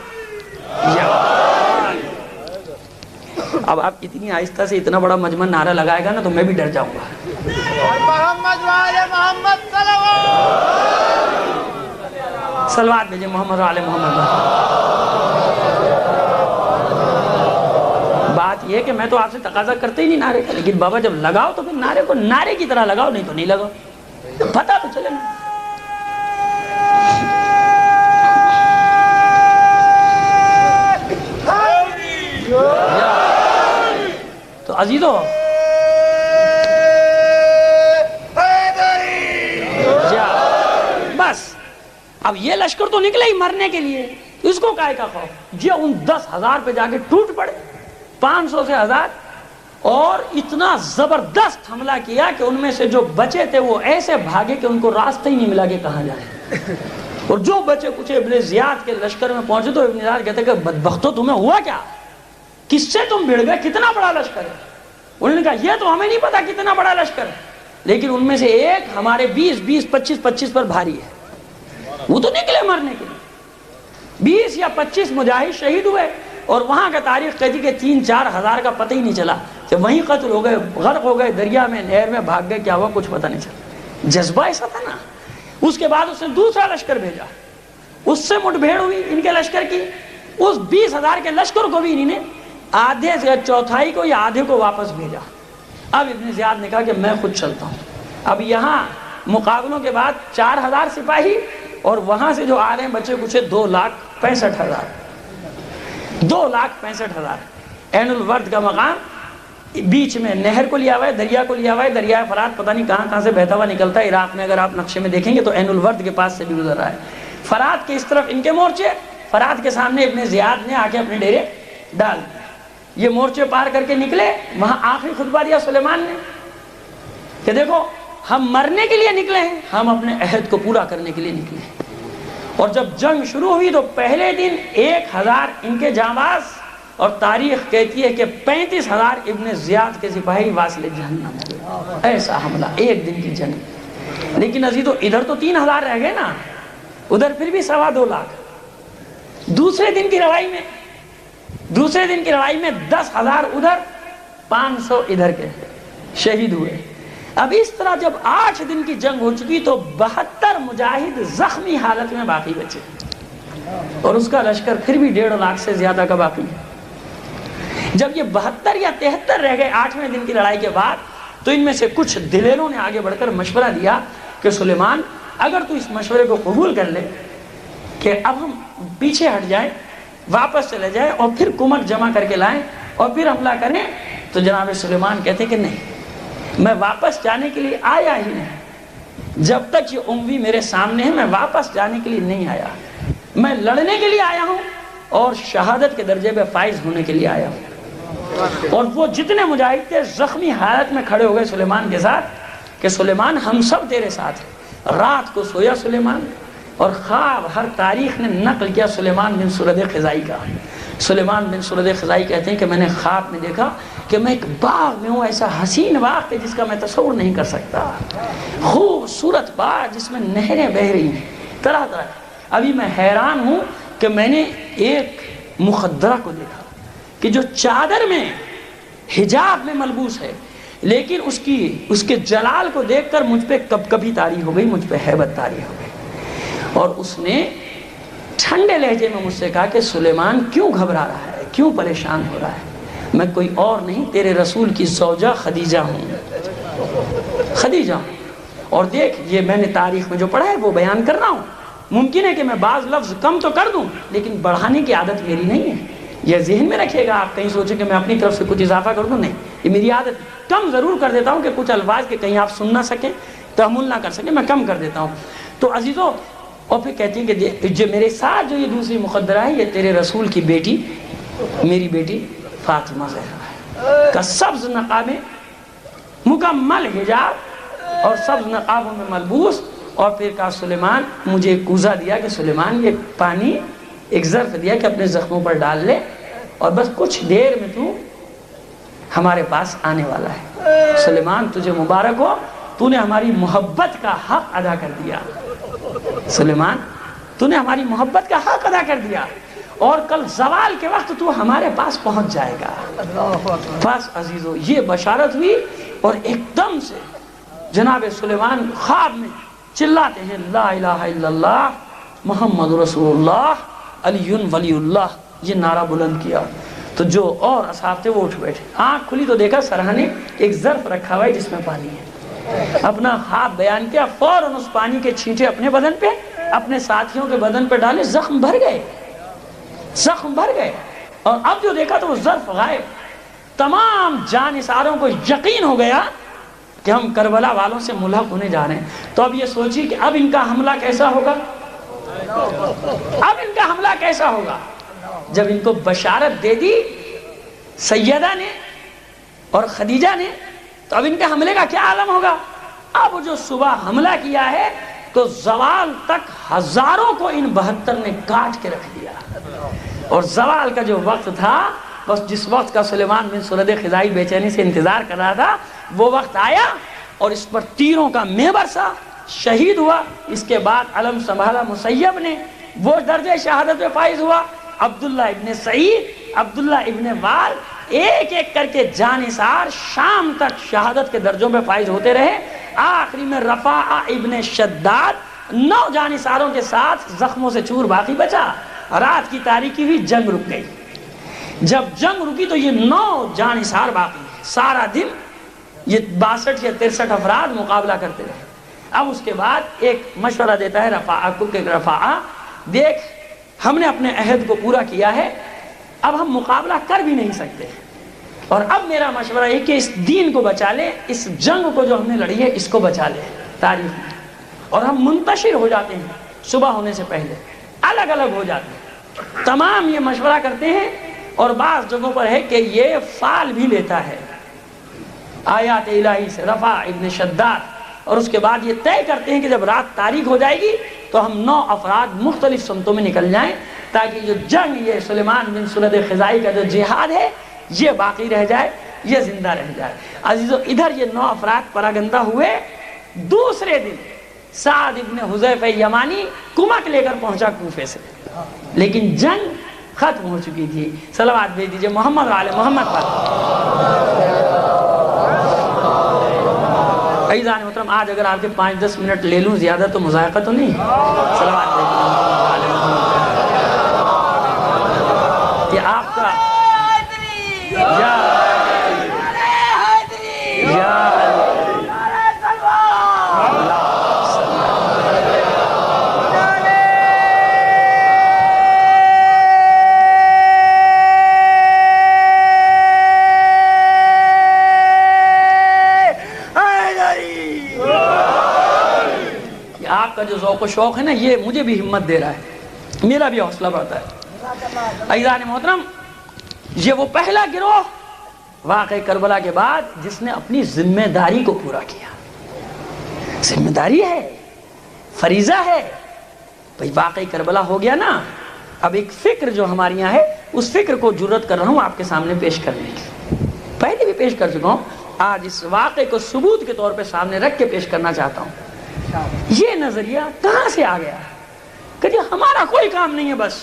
اب آپ اتنی آہستہ سے اتنا بڑا مجمع نعرہ لگائے گا نا تو میں بھی ڈر جاؤں گا۔ محمد وعلى محمد صلوات بھیجے محمد وعلى محمد۔ بات یہ کہ میں تو آپ سے تقاضا کرتے ہی نہیں نعرے کا، لیکن بابا جب لگاؤ تو پھر نعرے کو نعرے کی طرح لگاؤ، نہیں تو نہیں لگاؤ، پتہ تو چلے نا۔ تو عزیزو بس اب یہ لشکر تو نکلے ہی مرنے کے لیے، اس کو کائے کا خوف؟ یہ ان 10,000 پہ جا کے ٹوٹ پڑے، 500 سے 1000، اور اتنا زبردست حملہ کیا کہ ان میں سے جو بچے تھے وہ ایسے بھاگے کہ ان کو راستہ ہی نہیں ملا کہ کہاں جائیں، اور جو بچے کچھ ابن زیاد کے لشکر میں پہنچے تو ابن زیاد کہتے کہ بدبختو تمہیں ہوا کیا، کس سے تم بھڑ گئے، کتنا بڑا لشکر ہے؟ انہوں نے کہا یہ تو ہمیں نہیں پتا کتنا بڑا لشکر ہے، لیکن ان میں سے ایک ہمارے 20 25 پر بھاری ہے۔ وہ تو نکلے مرنے کے لیے، 20 یا 25 مجاہد شہید ہوئے، اور وہاں کا تاریخ کہتی کہ 3-4 ہزار کا پتہ ہی نہیں چلا کہ وہیں قتل ہو گئے، غرق ہو گئے، دریا میں، نہر میں بھاگ گئے، کیا ہوا کچھ پتہ نہیں چلا۔ جذبہ ایسا تھا نا۔ اس کے بعد اس نے دوسرا لشکر بھیجا، اس سے مٹبھیڑ ہوئی ان کے لشکر کی، اس 20,000 کے لشکر کو بھی انہوں نے آدھے سے چوتھائی کو یا آدھے کو واپس بھیجا۔ اب ابن زیاد نے کہا کہ میں خود چلتا ہوں۔ اب یہاں مقابلوں کے بعد 4,000 سپاہی، اور وہاں سے جو آ رہے ہیں بچے کچھ 2,65,000 2,65,000۔ عین الورد کا مقام بیچ میں نہر کو لیا ہوا ہے، دریا کو لیا ہوا ہے، دریائے فرات پتہ نہیں کہاں سے بہتا ہوا نکلتا ہے عراق میں، اگر آپ نقشے میں دیکھیں گے تو عین الورد کے پاس سے بھی گزر رہا ہے۔ فرات کے اس طرف ان کے مورچے، فرات کے سامنے ابن زیاد نے آ کے اپنے ڈیرے ڈال دیے۔ یہ مورچے پار کر کے نکلے، وہاں آخری خطبہ دیا سلیمان نے کہ دیکھو ہم مرنے کے لیے نکلے ہیں، ہم اپنے عہد کو پورا کرنے کے لیے نکلے ہیں۔ اور جب جنگ شروع ہوئی تو پہلے دن 1000 ان کے جانباز، اور تاریخ کہتی ہے کہ 35,000 ابن زیاد کے سپاہی واصل جہنم ہوئے۔ ایسا حملہ، ایک دن کی جنگ۔ لیکن عزیزو ادھر تو 3000 رہ گئے نا، ادھر پھر بھی 2.25 لاکھ۔ دوسرے دن کی لڑائی میں 10,000 ادھر 500 ادھر کے شہید ہوئے۔ اب اس طرح جب 8 دن کی جنگ ہو چکی تو 72 مجاہد زخمی حالت میں باقی بچے، اور اس کا لشکر پھر بھی 1.5 لاکھ سے زیادہ کا باقی ہے۔ جب یہ 72 یا 73 رہ گئے 8ویں دن کی لڑائی کے بعد، تو ان میں سے کچھ دلیروں نے آگے بڑھ کر مشورہ دیا کہ سلیمان اگر تو اس مشورے کو قبول کر لے کہ اب ہم پیچھے ہٹ جائیں، واپس چلے جائیں اور پھر کمک جمع کر کے لائیں اور پھر حملہ کریں، تو جناب سلیمان کہتے کہ نہیں، میں واپس جانے کے لیے آیا ہی نہیں، جب تک یہ اموی میرے سامنے ہے میں واپس جانے کے لیے نہیں آیا، میں لڑنے کے لیے آیا ہوں اور شہادت کے درجے پہ فائز ہونے کے لیے آیا ہوں۔ اور وہ جتنے مجاہد تھے زخمی حالت میں کھڑے ہو گئے سلیمان کے ساتھ کہ سلیمان ہم سب تیرے ساتھ ہیں۔ رات کو سویا سلیمان، اور خواب ہر تاریخ نے نقل کیا سلیمان بن سرد خزائی کا۔ سلیمان بن سرد خزائی کہتے ہیں کہ میں نے خواب میں دیکھا کہ میں ایک باغ میں ہوں، ایسا حسین باغ کہ جس کا میں تصور نہیں کر سکتا، خوبصورت باغ جس میں نہریں بہہ رہی ہیں طرح طرح۔ ابھی میں حیران ہوں کہ میں نے ایک مخدرہ کو دیکھا کہ جو چادر میں حجاب میں ملبوس ہے، لیکن اس کے جلال کو دیکھ کر مجھ پہ کبھی طاری ہو گئی، مجھ پہ ہیبت طاری ہو گئی۔ اور اس نے ٹھنڈے لہجے میں مجھ سے کہا کہ سلیمان کیوں گھبرا رہا ہے، کیوں پریشان ہو رہا ہے؟ میں کوئی اور نہیں، تیرے رسول کی زوجہ خدیجہ ہوں، خدیجہ ہوں۔ اور دیکھ یہ میں نے تاریخ میں جو پڑھا ہے وہ بیان کر رہا ہوں، ممکن ہے کہ میں بعض لفظ کم تو کر دوں لیکن بڑھانے کی عادت میری نہیں ہے، یہ ذہن میں رکھیے گا۔ آپ کہیں سوچیں کہ میں اپنی طرف سے کچھ اضافہ کر دوں، نہیں، یہ میری عادت، کم ضرور کر دیتا ہوں کہ کچھ الفاظ کے کہیں آپ سن نہ سکیں، تحمل نہ کر سکیں، میں کم کر دیتا ہوں۔ تو عزیزو، اور پھر کہتی ہیں کہ جو میرے ساتھ جو یہ دوسری مخدرہ ہے، یہ تیرے رسول کی بیٹی، میری بیٹی فاطمہ زہرا ہے، کا سبز نقاب میں مکمل حجاب اور سبز نقابوں میں ملبوس۔ اور پھر کہا سلیمان، مجھے ایک کوزہ دیا کہ سلیمان یہ پانی ایک ظرف دیا کہ اپنے زخموں پر ڈال لے، اور بس کچھ دیر میں تو ہمارے پاس آنے والا ہے۔ سلیمان تجھے مبارک ہو، تو نے ہماری محبت کا حق ادا کر دیا۔ سلیمان تو نے ہماری محبت کا حق ادا کر دیا، اور کل زوال کے وقت تو ہمارے پاس پہنچ جائے گا۔ بس عزیزو یہ بشارت ہوئی، اور ایک دم سے جناب سلیمان خواب میں چلاتے ہیں لا الہ الا اللہ محمد رسول اللہ علی ولی اللہ، یہ نعرہ بلند کیا۔ تو جو اور اصحاب تھے وہ اٹھ بیٹھے، آنکھ کھلی تو دیکھا سرہانے ایک ظرف رکھا ہوا ہے جس میں پانی ہے۔ اپنا خواب بیان کیا، فوراً اس پانی کے چھینٹے اپنے بدن پہ، اپنے ساتھیوں کے بدن پہ ڈالے، زخم بھر گئے، زخم بھر گئے۔ اور اب جو دیکھا تو وہ ظرف غائب۔ تمام جانثاروں کو یقین ہو گیا کہ ہم کربلا والوں سے ملحق ہونے جا رہے ہیں۔ تو اب یہ سوچی کہ اب ان کا حملہ کیسا ہوگا، اب ان کا حملہ کیسا ہوگا۔ جب ان کو بشارت دے دی سیدہ نے اور خدیجہ نے، تو اب ان کے حملے کا کیا عالم ہوگا۔ اب جو صبح حملہ کیا ہے تو زوال تک ہزاروں کو ان 72 نے کاٹ کے رکھ دیا، اور زوال کا جو وقت تھا، بس جس وقت کا سلیمان بن سرد خزائی بے چینی سے انتظار کر رہا تھا، وہ وقت آیا، اور اس پر تیروں کا مے برسا، شہید ہوا۔ اس کے بعد علم سنبھالا مسیب نے، وہ درجہ شہادت پہ فائز ہوا۔ عبداللہ ابن سعید، عبداللہ ابن وال، ایک ایک کر کے جانثار شام تک شہادت کے درجوں پہ فائز ہوتے رہے۔ آخری میں رفاعہ ابن شداد 9 جانثاروں کے ساتھ زخموں سے چور باقی بچا۔ رات کی تاریکی ہوئی، جنگ رک گئی۔ جب جنگ رکی تو یہ 9 جانثار باقی، سارا دن یہ 62 یا 63 افراد مقابلہ کرتے رہے۔ اب اس کے بعد ایک مشورہ دیتا ہے رفاعہ کو کہ رفاعہ دیکھ، ہم نے اپنے عہد کو پورا کیا ہے، اب ہم مقابلہ کر بھی نہیں سکتے، اور اب میرا مشورہ ہے کہ اس دین کو بچا لے، اس جنگ کو جو ہم نے لڑی ہے اس کو بچا لے تاریخ میں، اور ہم منتشر ہو جاتے ہیں صبح ہونے سے پہلے، الگ الگ ہو جاتے ہیں۔ تمام یہ مشورہ کرتے ہیں، اور بعض جگہوں پر ہے کہ یہ فال بھی لیتا ہے آیات الہی سے، رفع ابن شداد، اور اس کے بعد یہ طے کرتے ہیں کہ جب رات تاریک ہو جائے گی تو ہم 9 افراد مختلف سمتوں میں نکل جائیں تاکہ جو جنگ، یہ سلیمان بن سرد خزائی کا جو جہاد ہے یہ باقی رہ جائے، یہ زندہ رہ جائے۔ عزیزو ادھر یہ 9 افراد پراگندہ ہوئے، دوسرے دن سعد ابن حذیفہ یمانی کمک لے کر پہنچا کوفے سے، لیکن جنگ ختم ہو چکی تھی۔ صلوات بھیج دیجئے محمد و آل محمد پر۔ عزیزان محترم، آج اگر آپ کے 5-10 منٹ لے لوں زیادہ تو مذائقہ تو نہیں؟ صلوات بھیج دیجئے محمد و آل محمد۔ یہ آپ کا آپ کا جو ذوق و شوق ہے نا، یہ مجھے بھی ہمت دے رہا ہے، میرا بھی حوصلہ بڑھتا ہے۔ عزیزان محترم، یہ وہ پہلا گروہ واقع کربلا کے بعد جس نے اپنی ذمہ داری کو پورا کیا۔ ذمہ داری ہے، فریضہ ہے بھئی، واقع کربلا ہو گیا نا، اب ایک فکر جو ہمارے یہاں ہے اس فکر کو جرأت کر رہا ہوں آپ کے سامنے پیش کرنے کی، پہلے بھی پیش کر چکا ہوں، آج اس واقعے کو ثبوت کے طور پہ سامنے رکھ کے پیش کرنا چاہتا ہوں۔ یہ نظریہ کہاں سے آ گیا کہ جی ہمارا کوئی کام نہیں ہے، بس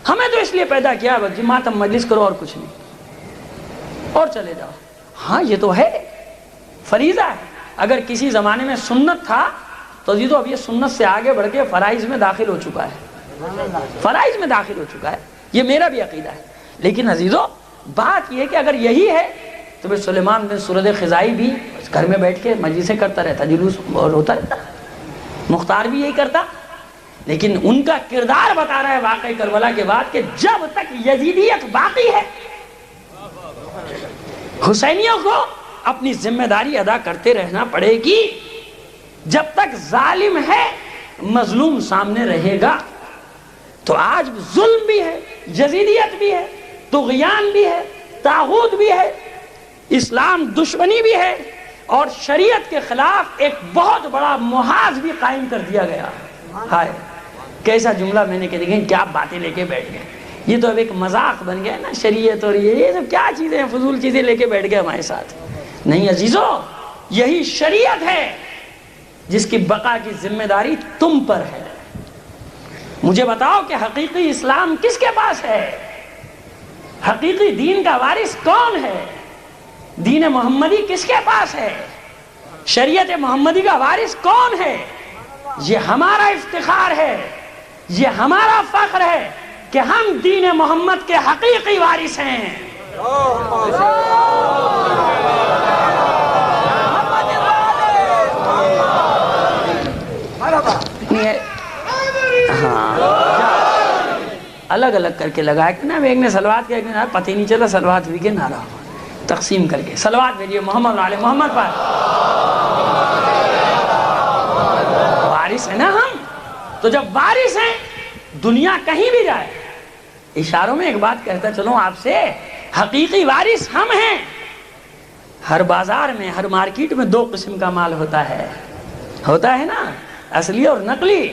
ہمیں تو اس لیے پیدا کیا بس جی ماتم مجلس کرو اور کچھ نہیں اور چلے جاؤ۔ ہاں یہ تو ہے، فریضہ ہے۔ اگر کسی زمانے میں سنت تھا تو عزیزو اب یہ سنت سے آگے بڑھ کے فرائض میں داخل ہو چکا ہے، فرائض میں داخل ہو چکا ہے، یہ میرا بھی عقیدہ ہے۔ لیکن عزیزو بات یہ ہے کہ اگر یہی ہے تو پھر سلیمان بن سرد خزائی بھی گھر میں بیٹھ کے مجلسیں کرتا رہتا، جلوس اور ہوتا رہتا، مختار بھی یہی کرتا۔ لیکن ان کا کردار بتا رہا ہے واقع کربلا کے بعد کہ جب تک یزیدیت باقی ہے حسینیوں کو اپنی ذمہ داری ادا کرتے رہنا پڑے گی، جب تک ظالم ہے مظلوم سامنے رہے گا۔ تو آج ظلم بھی ہے، یزیدیت بھی ہے، طغیان بھی ہے، طاغوت بھی ہے، اسلام دشمنی بھی ہے، اور شریعت کے خلاف ایک بہت بڑا محاذ بھی قائم کر دیا گیا۔ ہائے کیسا جملہ میں نے کہہ دیا، کیا باتیں لے کے بیٹھ گئے، یہ تو اب ایک مذاق بن گیا نا، شریعت اور یہ سب کیا چیزیں ہیں، فضول چیزیں لے کے بیٹھ گئے ہمارے ساتھ۔ نہیں عزیزو، یہی شریعت ہے جس کی بقا کی ذمہ داری تم پر ہے۔ مجھے بتاؤ کہ حقیقی اسلام کس کے پاس ہے، حقیقی دین کا وارث کون ہے، دین محمدی کس کے پاس ہے، شریعت محمدی کا وارث کون ہے؟ یہ ہمارا افتخار ہے، یہ ہمارا فخر ہے کہ ہم دین محمد کے حقیقی وارث ہیں۔ الگ الگ کر کے لگایا کہ نا، ایک نے سلوات کیا، ایک نے پتہ ہی نہیں چلا سلوات ہوئی کہ نعرہ ہوا، تقسیم کر کے سلوات بھیجیے محمد علی محمد پر۔ وارث ہے نا ہم، تو جب وارث ہیں دنیا کہیں بھی جائے، اشاروں میں ایک بات کہتا چلوں آپ سے، حقیقی وارث ہم ہیں۔ ہر بازار میں، ہر مارکیٹ میں 2 قسم کا مال ہوتا ہے نا، اصلی اور نقلی۔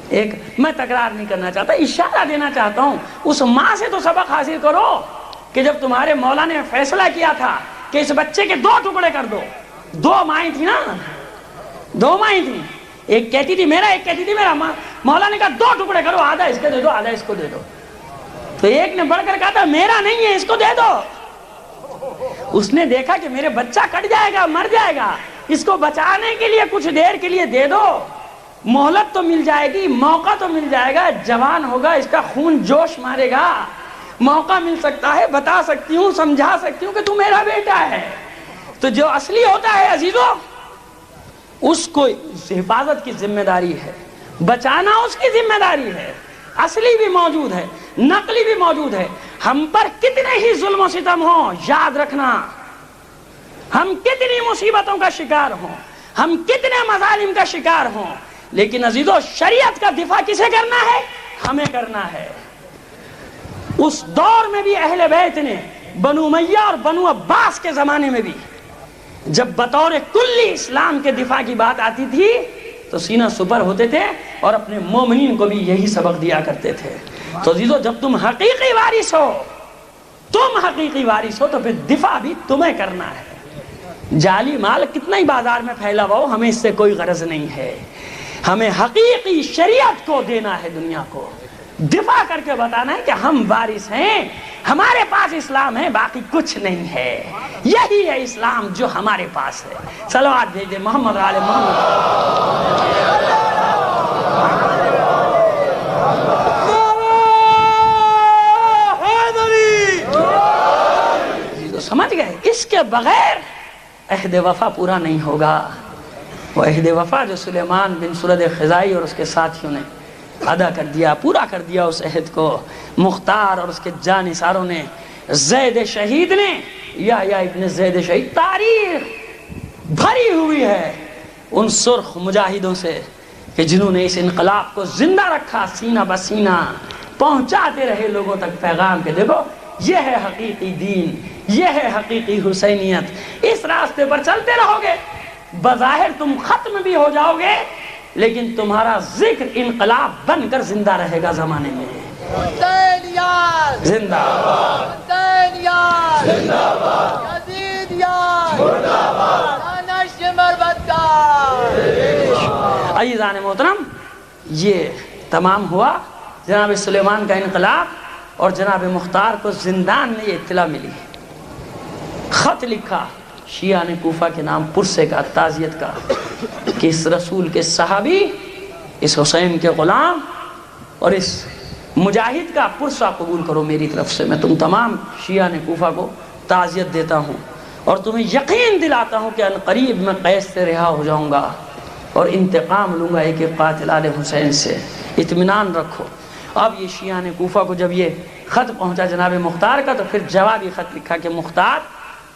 ایک میں تکرار نہیں کرنا چاہتا، اشارہ دینا چاہتا ہوں، اس ماں سے تو سبق حاصل کرو کہ جب تمہارے مولا نے فیصلہ کیا تھا کہ اس بچے کے 2 ٹکڑے کر دو، 2 مائیں تھی نا، 2 مائیں تھی، ایک کہتی تھی میرا، ایک کہتی تھی میرا، مولا نے کہا 2 ٹکڑے کرو، آدھا اس کو دے دو آدھا اس کو دے دو، تو ایک نے بڑھ کر کہا تھا میرا نہیں ہے اس کو دے دو۔ اس نے دیکھا کہ میرے بچہ کٹ جائے گا، مر جائے گا، اس کو بچانے کے لیے کچھ دیر کے لیے دے دو، مہلت تو مل جائے گی، موقع تو مل جائے گا، جوان ہوگا، اس کا خون جوش مارے گا، موقع مل سکتا ہے، بتا سکتی ہوں، سمجھا سکتی ہوں کہ تو میرا بیٹا ہے۔ تو جو اصلی ہوتا ہے عزیزو، اس کو حفاظت کی ذمہ داری ہے، بچانا اس کی ذمہ داری ہے، اصلی بھی موجود ہے، نقلی بھی موجود ہے۔ ہم پر کتنے ہی ظلم و ستم ہوں، یاد رکھنا، ہم کتنی مصیبتوں کا شکار ہوں، ہم کتنے مظالم کا شکار ہوں، لیکن عزیزو شریعت کا دفاع کسے کرنا ہے؟ ہمیں کرنا ہے۔ اس دور میں بھی اہل بیت نے بنو امیہ اور بنو عباس کے زمانے میں بھی جب بطور کلی اسلام کے دفاع کی بات آتی تھی تو سینہ سپر ہوتے تھے اور اپنے مومنین کو بھی یہی سبق دیا کرتے تھے. تو عزیزو جب تم حقیقی وارث ہو تو پھر دفاع بھی تمہیں کرنا ہے. جعلی مال کتنا ہی بازار میں پھیلا ہوا ہو ہمیں اس سے کوئی غرض نہیں ہے. ہمیں حقیقی شریعت کو دینا ہے, دنیا کو دفاع کر کے بتانا ہے کہ ہم وارث ہیں, ہمارے پاس اسلام ہے, باقی کچھ نہیں ہے. یہی ہے اسلام جو ہمارے پاس ہے. صلوات بھیج دے محمد آل محمد. سمجھ گئے؟ اس کے بغیر عہد وفا پورا نہیں ہوگا. وہ عہد وفا جو سلیمان بن سرد خزائی اور اس کے ساتھیوں نے ادا کر دیا, پورا کر دیا اس عہد کو. مختار اور اس کے جانثاروں نے, زید شہید نے, یا ابن زید شہید, تاریخ بھری ہوئی ہے ان سرخ مجاہدوں سے کہ جنہوں نے اس انقلاب کو زندہ رکھا, سینہ بسینہ پہنچاتے رہے لوگوں تک پیغام کہ دیکھو یہ ہے حقیقی دین, یہ ہے حقیقی حسینیت. اس راستے پر چلتے رہو گے, بظاہر تم ختم بھی ہو جاؤ گے لیکن تمہارا ذکر انقلاب بن کر زندہ رہے گا زمانے میں. زندہ عزیزان محترم, یہ تمام ہوا جناب سلیمان کا انقلاب اور جناب مختار کو زندان میں یہ اطلاع ملی. خط لکھا شیعہ نے کوفہ کے نام پرسے کا, تعزیت کا, کہ اس رسول کے صحابی, اس حسین کے غلام اور اس مجاہد کا پرسہ قبول کرو میری طرف سے. میں تم تمام شیعہ نے کوفہ کو تعزیت دیتا ہوں اور تمہیں یقین دلاتا ہوں کہ عنقریب میں قید سے رہا ہو جاؤں گا اور انتقام لوں گا ایک ایک قاتل آل حسین سے. اطمینان رکھو. اب یہ شیعہ نے کوفہ کو جب یہ خط پہنچا جناب مختار کا تو پھر جوابی خط لکھا کہ مختار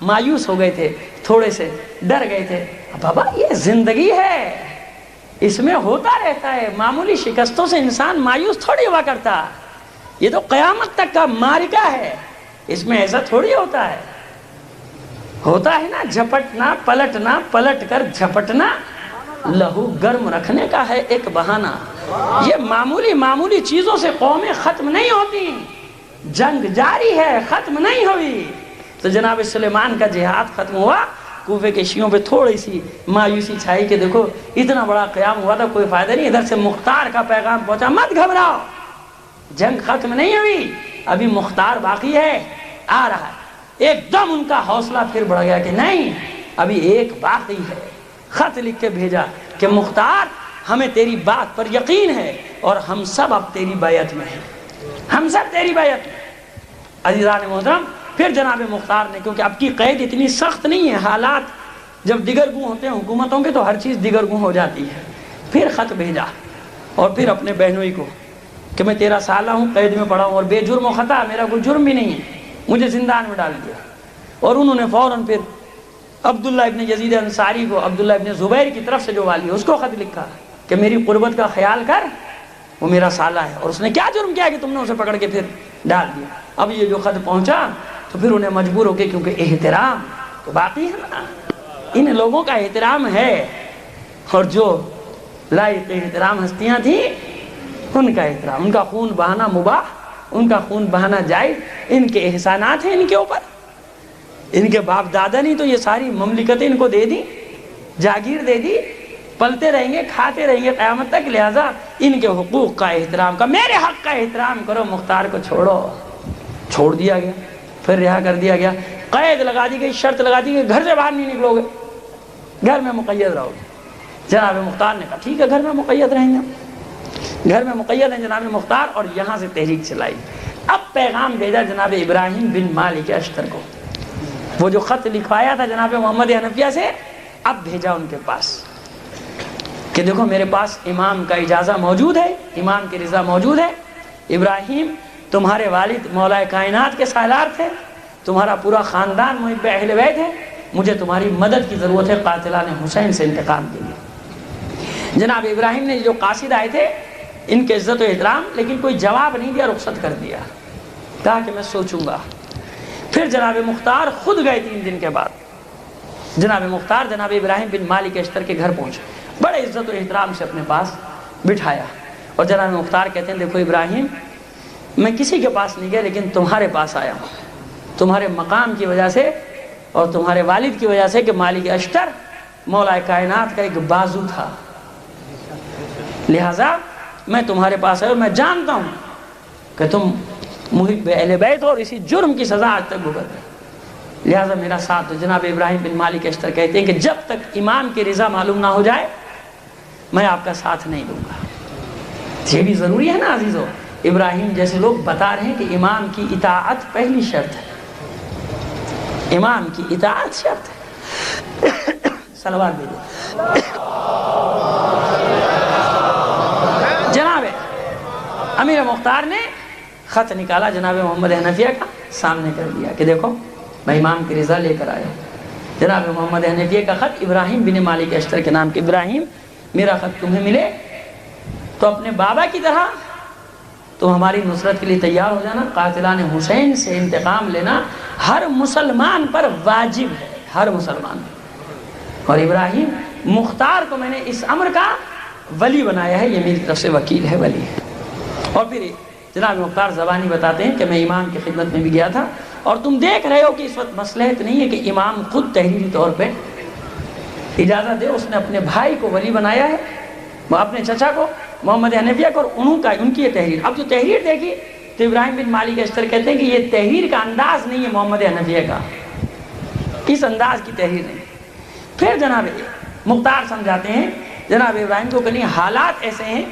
مایوس ہو گئے تھے, تھوڑے سے ڈر گئے تھے. بابا یہ زندگی ہے, اس میں ہوتا رہتا ہے, معمولی شکستوں سے انسان مایوس تھوڑی ہوا کرتا. یہ تو قیامت تک کا معرکہ ہے, اس میں ایسا تھوڑی ہوتا ہے. ہوتا ہے نا جھپٹنا, پلٹنا, پلٹ کر جھپٹنا, لہو گرم رکھنے کا ہے ایک بہانہ. یہ معمولی چیزوں سے قومیں ختم نہیں ہوتی, جنگ جاری ہے, ختم نہیں ہوئی. تو جناب سلیمان کا جہاد ختم ہوا, کوفے کے شیعوں پہ تھوڑی سی مایوسی چھائی کہ دیکھو اتنا بڑا قیام ہوا تھا, کوئی فائدہ نہیں. ادھر سے مختار کا پیغام پہنچا, مت گھبراؤ, جنگ ختم نہیں ہوئی, ابھی مختار باقی ہے, آ رہا ہے. ایک دم ان کا حوصلہ پھر بڑھ گیا کہ نہیں ابھی ایک باقی ہے. خط لکھ کے بھیجا کہ مختار ہمیں تیری بات پر یقین ہے اور ہم سب اب تیری بیعت میں ہیں, ہم سب تیری بیعت میں. عزیزان محترم, پھر جناب مختار نے, کیونکہ اب کی قید اتنی سخت نہیں ہے, حالات جب دیگرگوں ہوتے ہیں حکومتوں کے تو ہر چیز دیگرگوں ہو جاتی ہے. پھر خط بھیجا اور پھر اپنے بہنوئی کو کہ میں 13 سالہ ہوں, قید میں پڑا ہوں اور بے جرم و خطا, میرا کوئی جرم بھی نہیں ہے, مجھے زندان میں ڈال دیا. اور انہوں نے فوراً پھر عبداللہ ابن یزید انصاری کو, عبداللہ ابن زبیر کی طرف سے جو والی, اس کو خط لکھا کہ میری قربت کا خیال کر, وہ میرا سالہ ہے اور اس نے کیا جرم کیا کہ تم نے اسے پکڑ کے پھر ڈال دیا. اب یہ جو خط پہنچا تو پھر انہیں مجبور ہو کے, کیونکہ احترام تو باقی ہے نا, ان لوگوں کا احترام ہے اور جو لائق احترام ہستیاں تھیں ان کا احترام, ان کا خون بہانا مباح, ان کا خون بہانا جائز, ان کے احسانات ہیں ان کے اوپر. ان کے باپ دادا نہیں تو یہ ساری مملکتیں ان کو دے دی, جاگیر دے دی, پلتے رہیں گے, کھاتے رہیں گے قیامت تک. لہذا ان کے حقوق کا احترام کا, میرے حق کا احترام کرو. مختار کو چھوڑ دیا گیا, پھر رہا کر دیا گیا. قید لگا دی گئی, شرط لگا دی گئی, گھر سے باہر نہیں نکلو گے, گھر میں مقید رہو گے. جناب مختار نے کہا ٹھیک ہے گھر میں مقید رہیں گے, گھر میں مقید ہیں جناب مختار. اور یہاں سے تحریک چلائی. اب پیغام بھیجا جناب ابراہیم بن مالک اشتر کو, وہ جو خط لکھوایا تھا جناب محمد حنفیہ سے, اب بھیجا ان کے پاس کہ دیکھو میرے پاس امام کا اجازہ موجود ہے, امام کی رضا موجود ہے. ابراہیم تمہارے والد مولا کائنات کے سالار تھے, تمہارا پورا خاندان محب اہل بیت ہے, مجھے تمہاری مدد کی ضرورت ہے قاتلان حسین سے انتقام کے لیے. جناب ابراہیم نے جو قاصد آئے تھے ان کے عزت و احترام, لیکن کوئی جواب نہیں دیا, رخصت کر دیا. کہا کہ میں سوچوں گا۔ پھر جناب مختار خود گئے 3 دن کے بعد۔ جناب مختار جناب ابراہیم بن مالک اشتر کے گھر پہنچے، بڑے عزت و احترام سے اپنے پاس بٹھایا، اور جناب مختار کہتے ہیں دیکھو ابراہیم، میں کسی کے پاس نہیں گیا لیکن تمہارے پاس آیا ہوں، تمہارے مقام کی وجہ سے اور تمہارے والد کی وجہ سے کہ مالک اشتر مولا کائنات کا ایک بازو تھا، لہٰذا میں تمہارے پاس آیا اور میں جانتا ہوں کہ تم محب اہل بیت ہو اور اسی جرم کی سزا آج تک بھگت رہے، لہٰذا میرا ساتھ۔ جناب ابراہیم بن مالک اشتر کہتے ہیں کہ جب تک امام کی رضا معلوم نہ ہو جائے میں آپ کا ساتھ نہیں دوں گا۔ یہ بھی ضروری ہے نا عزیزو، ابراہیم جیسے لوگ بتا رہے ہیں کہ امام کی اطاعت پہلی شرط ہے، امام کی اطاعت شرط ہے۔ صلوات دیجیے۔ جناب امیر مختار نے خط نکالا جناب محمد حنفیہ کا، سامنے کر دیا کہ دیکھو میں امام کی رضا لے کر آیا ہوں۔ جناب محمد حنفیہ کا خط ابراہیم بن مالک اشتر کے نام کہ ابراہیم میرا خط تمہیں ملے تو اپنے بابا کی طرح تم ہماری نصرت کے لیے تیار ہو جانا، قاتلان حسین سے انتقام لینا ہر مسلمان پر واجب ہے، ہر مسلمان پر۔ اور ابراہیم مختار کو میں نے اس امر کا ولی بنایا ہے، یہ میری طرف سے وکیل ہے، ولی ہے۔ اور پھر جناب مختار زبانی بتاتے ہیں کہ میں امام کی خدمت میں بھی گیا تھا، اور تم دیکھ رہے ہو کہ اس وقت مصلحت نہیں ہے کہ امام خود تحریری طور پہ اجازت دے، اس نے اپنے بھائی کو ولی بنایا ہے، وہ اپنے چچا کو محمد حنفیہ کو، اور ان کی یہ تحریر۔ اب جو تحریر دیکھی تو ابراہیم بن مالک اشتر کہتے ہیں کہ یہ تحریر کا انداز نہیں ہے محمد حنفیہ کا، اس انداز کی تحریر نہیں۔ پھر جناب مختار سمجھاتے ہیں جناب ابراہیم کو کہ نہیں، حالات ایسے ہیں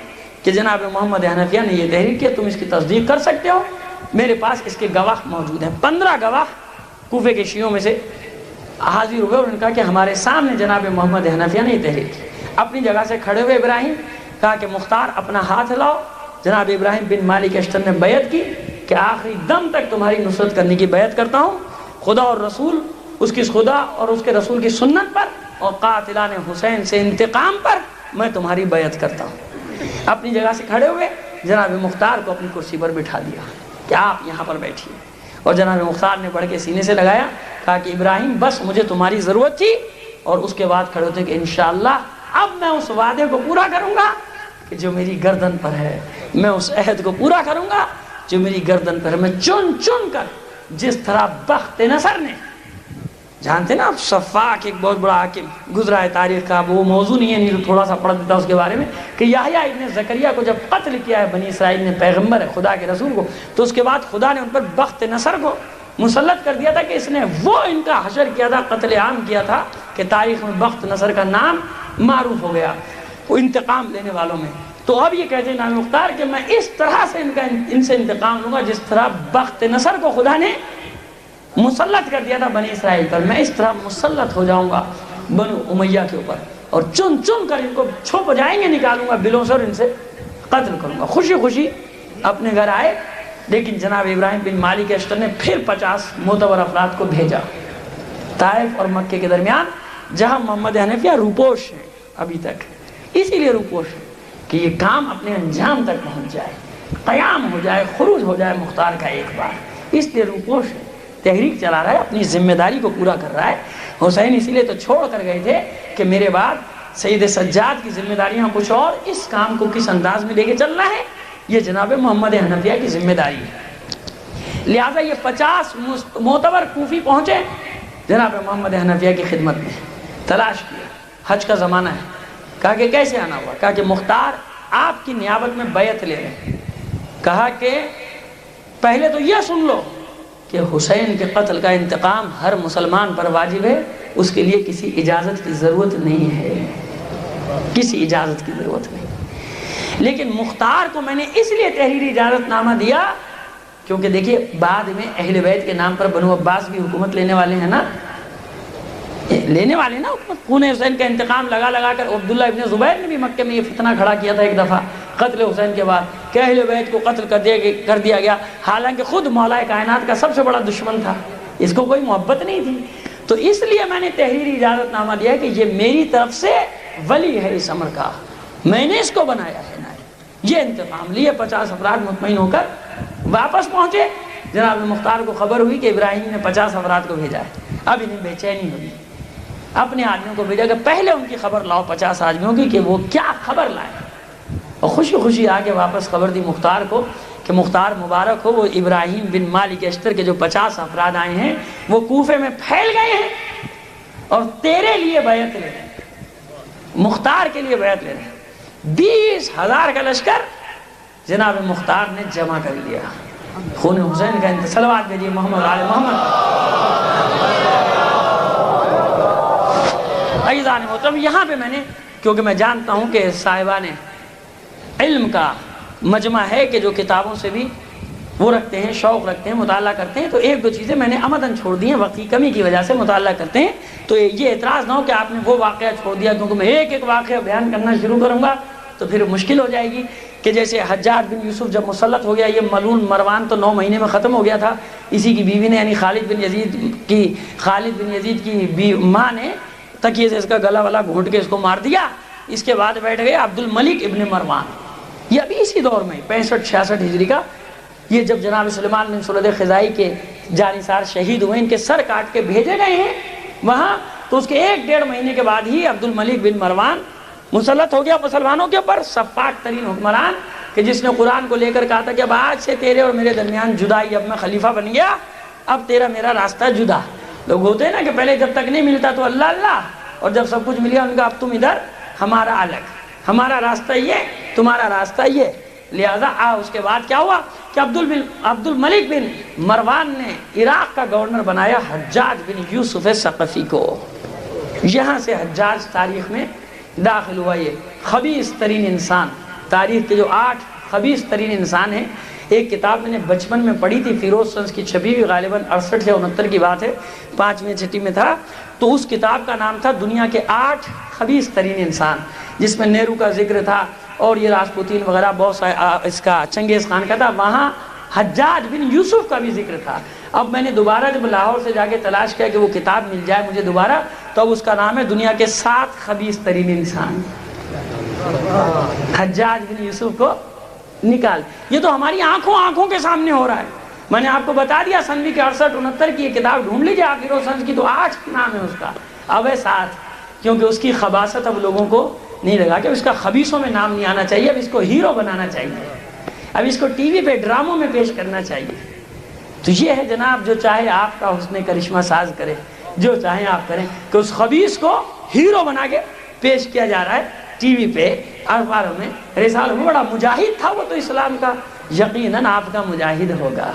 کہ جناب محمد حنفیہ نے یہ تحریر کیا، تم اس کی تصدیق کر سکتے ہو، میرے پاس اس کے گواہ موجود ہیں۔ 15 گواہ کوفے کے شیعوں میں سے حاضر ہوئے اور ان کا کہ ہمارے سامنے جناب محمد حنفیہ نے یہ تحریر کی۔ اپنی جگہ سے کھڑے ہوئے ابراہیم کہا کہ مختار اپنا ہاتھ لاؤ۔ جناب ابراہیم بن مالک اشتر نے بیعت کی کہ آخری دم تک تمہاری نصرت کرنے کی بیعت کرتا ہوں، خدا اور رسول، اس کی خدا اور اس کے رسول کی سنت پر اور قاتلان حسین سے انتقام پر میں تمہاری بیعت کرتا ہوں۔ اپنی جگہ سے کھڑے ہوئے جناب مختار کو اپنی کرسی پر بٹھا دیا کہ آپ یہاں پر بیٹھیے، اور جناب مختار نے بڑھ کے سینے سے لگایا، کہا کہ ابراہیم بس مجھے تمہاری ضرورت تھی، اور اس کے بعد کھڑے ہوتے کہ انشاءاللہ اب میں اس وعدے کو پورا کروں گا کہ جو میری گردن پر ہے، میں اس عہد کو پورا کروں گا جو میری گردن پر ہے۔ میں چن چن کر جس طرح بخت نصر نے، جانتے نا آپ صفاق ایک بہت بڑا حاکم گزرا ہے تاریخ کا، وہ موضوع نہیں ہے، نہیں تھوڑا سا پڑھ دیتا اس کے بارے میں، کہ یحییٰ ابن زکریا کو جب قتل کیا ہے بنی اسرائیل نے، پیغمبر ہے خدا کے رسول کو، تو اس کے بعد خدا نے ان پر بخت نصر کو مسلط کر دیا تھا کہ اس نے وہ ان کا حشر کیا تھا، قتل عام کیا تھا، کہ تاریخ میں بخت نصر کا نام معروف ہو گیا وہ انتقام لینے والوں میں۔ تو اب یہ کہتے ہیں نام مختار کہ میں اس طرح سے ان سے انتقام لوں گا جس طرح بخت نصر کو خدا نے مسلط کر دیا تھا بنی اسرائیل پر، میں اس طرح مسلط ہو جاؤں گا بنو امیہ کے اوپر، اور چن چن کر ان کو چھپ جائیں گے، نکالوں گا بلوں سے اور ان سے قتل کروں گا۔ خوشی خوشی اپنے گھر آئے، لیکن جناب ابراہیم بن مالک اشتر نے پھر 50 معتبر افراد کو بھیجا طائف اور مکے کے درمیان، جہاں محمد حنفیہ روپوش ہیں ابھی تک، اسی لیے روپوش ہے کہ یہ کام اپنے انجام تک پہنچ جائے، قیام ہو جائے، خروج ہو جائے مختار کا ایک بار، اس لیے روپوش ہے، تحریک چلا رہا ہے، اپنی ذمہ داری کو پورا کر رہا ہے۔ حسین اسی لیے تو چھوڑ کر گئے تھے کہ میرے بعد سید سجاد کی ذمہ داریاں کچھ اور، اس کام کو کس انداز میں لے کے چلنا ہے یہ جناب محمد حنفیہ کی ذمہ داری ہے۔ لہٰذا یہ 50 معتبر کوفی پہنچے جناب محمد حنفیہ کی خدمت میں، تلاش کیا، حج کا زمانہ ہے، کہا کہ کیسے آنا ہوا، کہا کہ مختار آپ کی نیابت میں بیعت لے رہے ہیں، کہا کہ پہلے تو یہ سن لو کہ حسین کے قتل کا انتقام ہر مسلمان پر واجب ہے، اس کے لیے کسی اجازت کی ضرورت نہیں ہے، کسی اجازت کی ضرورت نہیں۔ لیکن مختار کو میں نے اس لیے تحریری اجازت نامہ دیا کیونکہ دیکھیے بعد میں اہل بیت کے نام پر بنو عباس بھی حکومت لینے والے ہیں نا، حکومت، خون حسین کا انتقام لگا لگا کر۔ عبداللہ ابن زبیر نے بھی مکے میں یہ فتنہ کھڑا کیا تھا ایک دفعہ قتل حسین کے بعد کہ اہل بیت کو قتل کر دیا گیا، حالانکہ خود مولا کائنات کا سب سے بڑا دشمن تھا، اس کو کوئی محبت نہیں تھی۔ تو اس لیے میں نے تحریری اجازت نامہ دیا کہ یہ میری طرف سے ولی ہے اس امر کا، میں نے اس کو بنایا ہے۔ یہ انتقام لیے 50 افراد مطمئن ہو کر واپس پہنچے جناب مختار کو خبر ہوئی کہ ابراہیم نے 50 افراد کو بھیجا ہے، اب انہیں بے چینی ہوئی، اپنے آدمیوں کو بھیجا کہ پہلے ان کی خبر لاؤ 50 آدمیوں کی کہ وہ کیا خبر لائے، اور خوشی خوشی آ کے واپس خبر دی مختار کو کہ مختار مبارک ہو، وہ ابراہیم بن مالک اشتر کے جو 50 افراد آئے ہیں وہ کوفے میں پھیل گئے ہیں اور تیرے لیے بیعت لے رہے ہیں، مختار کے لیے بیعت لے رہے ہیں۔ 20,000 کا لشکر جناب مختار نے جمع کر لیا، خون حسین کا صلوات بھیجیے محمد آل محمد۔ عزیزان محترم، یہاں پہ میں نے، کیونکہ میں جانتا ہوں کہ صاحبان علم کا مجمع ہے کہ جو کتابوں سے بھی وہ رکھتے ہیں، شوق رکھتے ہیں، مطالعہ کرتے ہیں، تو ایک دو چیزیں میں نے عمدن چھوڑ دی ہیں، وقت کی کمی کی وجہ سے مطالعہ کرتے ہیں، تو یہ اعتراض نہ ہو کہ آپ نے وہ واقعہ چھوڑ دیا، کیونکہ میں ایک ایک واقعہ بیان کرنا شروع کروں گا تو پھر مشکل ہو جائے گی۔ کہ جیسے حجاج بن یوسف جب مسلط ہو گیا، یہ ملعون مروان تو 9 مہینے میں ختم ہو گیا تھا، اسی کی بیوی نے، یعنی خالد بن یزید کی ماں نے تکیے سے اس کا گلا والا گھونٹ کے اس کو مار دیا۔ اس کے بعد بیٹھ گئے عبد الملک ابن مروان، یہ ابھی اسی دور میں 65-66 ہجری کا، یہ جب جناب سلیمان بن سلد خزائی کے جانثار شہید ہوئے، ان کے سر کاٹ کے بھیجے گئے ہیں وہاں، تو اس کے 1-1.5 مہینے کے بعد ہی عبد الملک بن مروان مسلط ہو گیا مسلمانوں کے اوپر، سفاک ترین حکمران، کہ جس نے قرآن کو لے کر کہا تھا کہ اب آج سے تیرے اور میرے درمیان جدائی، اب میں خلیفہ بن گیا، اب تیرا میرا راستہ جدا۔ لوگ ہوتے ہیں نا کہ پہلے جب تک نہیں ملتا تو اللہ اللہ، اور جب سب کچھ مل گیا ان کا اب تم ادھر، ہمارا الگ، ہمارا راستہ یہ، تمہارا راستہ یہ، لہذا اس کے بعد کیا ہوا کہ عبد الملک بن مروان نے عراق کا گورنر بنایا حجاج بن یوسف ثقفی کو۔ یہاں سے حجاج تاریخ میں داخل ہوا، یہ خبیث ترین انسان، تاریخ کے جو 8 خبیث ترین انسان ہیں۔ ایک کتاب میں نے بچپن میں پڑھی تھی، فیروز سنس کی چھپی ہوئی، غالباً 68 یا 69 کی بات ہے، 5ویں چھٹی میں تھا، تو اس کتاب کا نام تھا دنیا کے 8 خبیث ترین انسان، جس میں نیرو کا ذکر تھا اور یہ راسپوتین وغیرہ بہت سا، اس کا چنگیز خان کا تھا، وہاں حجاج بن یوسف کا بھی ذکر تھا۔ اب میں نے دوبارہ جب لاہور سے جا کے تلاش کیا کہ وہ کتاب مل جائے مجھے دوبارہ، تو اب اس کا نام ہے دنیا کے 7 خبیث ترین انسان، حجاج بن یوسف کو نکال۔ یہ تو ہماری آنکھوں کے سامنے ہو رہا ہے، میں نے آپ کو بتا دیا سنوی کے 68-69 کی یہ کتاب ڈھونڈ لیجیے آپ، فیروز سنس کی، تو 8 نام ہے اس کا، اب ہے 7، کیونکہ اس کی خباثت اب لوگوں کو نہیں لگا کہ اس کا خبیثوں میں نام نہیں آنا چاہیے، اب اس کو ہیرو بنانا چاہیے، اب اس کو ٹی وی پہ ڈراموں میں پیش کرنا چاہیے۔ تو یہ ہے جناب، جو چاہے آپ کا حسن کرشمہ ساز کرے، جو چاہیں آپ کریں، کہ اس خبیث کو ہیرو بنا کے پیش کیا جا رہا ہے ٹی وی پہ، اخباروں میں، رسالوں میں۔ بڑا مجاہد تھا وہ تو اسلام کا، یقیناً آپ کا مجاہد ہوگا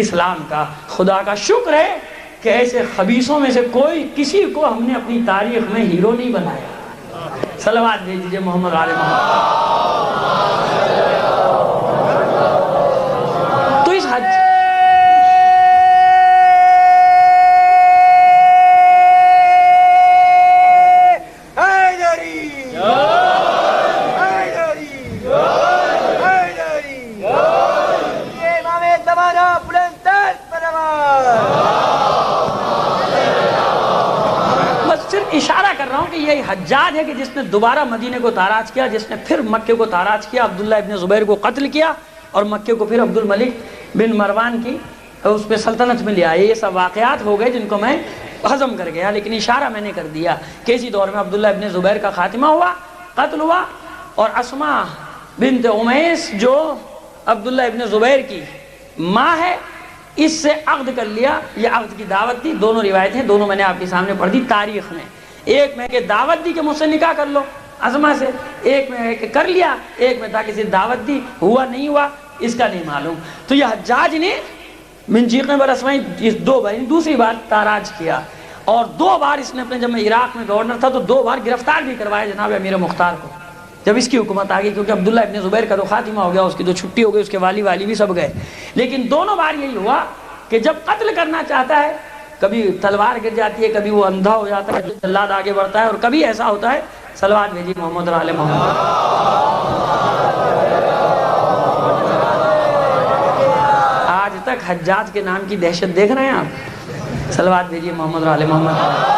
اسلام کا۔ خدا کا شکر ہے کہ ایسے خبیثوں میں سے کوئی، کسی کو ہم نے اپنی تاریخ میں ہیرو نہیں بنایا۔ صلوات بھیج دیجیے محمد آل محمد۔ تو اس حج اشارہ کر رہا ہوں کہ یہ حجاج ہے کہ جس نے دوبارہ مدینے کو تاراج کیا، جس نے پھر مکے کو تاراج کیا، عبداللہ ابن زبیر کو قتل کیا، اور مکے کو پھر عبد الملک بن مروان کی اس پہ سلطنت میں لے آئے۔ یہ سب واقعات ہو گئے جن کو میں ہضم کر گیا، لیکن اشارہ میں نے کر دیا کہ اسی دور میں عبداللہ ابن زبیر کا خاتمہ ہوا، قتل ہوا، اور اسما بنت امیس جو عبداللہ ابن زبیر کی ماں ہے، اس سے عقد کر لیا۔ یہ عقد کی دعوت دی، دونوں روایتیں، دونوں میں نے آپ کے سامنے پڑھ دی تاریخ میں۔ ایک میں کہ دعوت دی کہ مجھ سے نکاح کر لو عظمہ سے، ایک میں کہ کر لیا، ایک میں تھا کسی دعوت دی، ہوا نہیں ہوا اس کا نہیں معلوم۔ تو یہ حجاج نے منجیقیں برسوائیں، اس 2 بار، دوسری بار تاراج کیا، اور 2 بار اس نے اپنے، جب میں عراق میں گورنر تھا تو 2 بار گرفتار بھی کروایا جناب امیر مختار کو، جب اس کی حکومت آ گئی، کیونکہ عبداللہ ابن زبیر کا تو خاتمہ ہو گیا، اس کی تو چھٹی ہو گئی، اس کے والی بھی سب گئے۔ لیکن دونوں بار یہی ہوا کہ جب قتل کرنا چاہتا ہے، کبھی تلوار گر جاتی ہے، کبھی وہ اندھا ہو جاتا ہے، جلاد آگے بڑھتا ہے، اور کبھی ایسا ہوتا ہے، صلوات بھیجیے محمد اور آل محمد۔ آج تک حجاج کے نام کی دہشت دیکھ رہے ہیں آپ، صلوات بھیجیے محمد اور آل محمد۔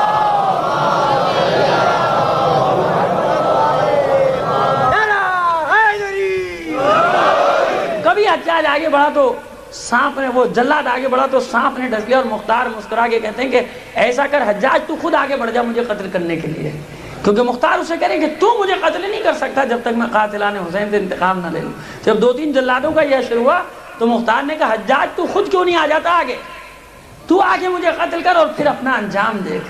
کبھی حجاج آگے بڑھا تو سانپ نے، وہ جلاد آگے بڑھا تو سانپ نے ڈس لیا، اور مختار مسکرا کے کہتے ہیں کہ ایسا کر حجاج تو خود آگے بڑھ جا مجھے قتل کرنے کے لیے، کیونکہ مختار اسے کہہ رہے کہ تو مجھے قتل نہیں کر سکتا جب تک میں قاتلان حسین سے انتقام نہ لے لوں۔ جب 2-3 جلادوں کا یہ شروع ہوا تو مختار نے کہا حجاج تو خود کیوں نہیں آ جاتا آگے، تو آگے مجھے قتل کر اور پھر اپنا انجام دیکھ،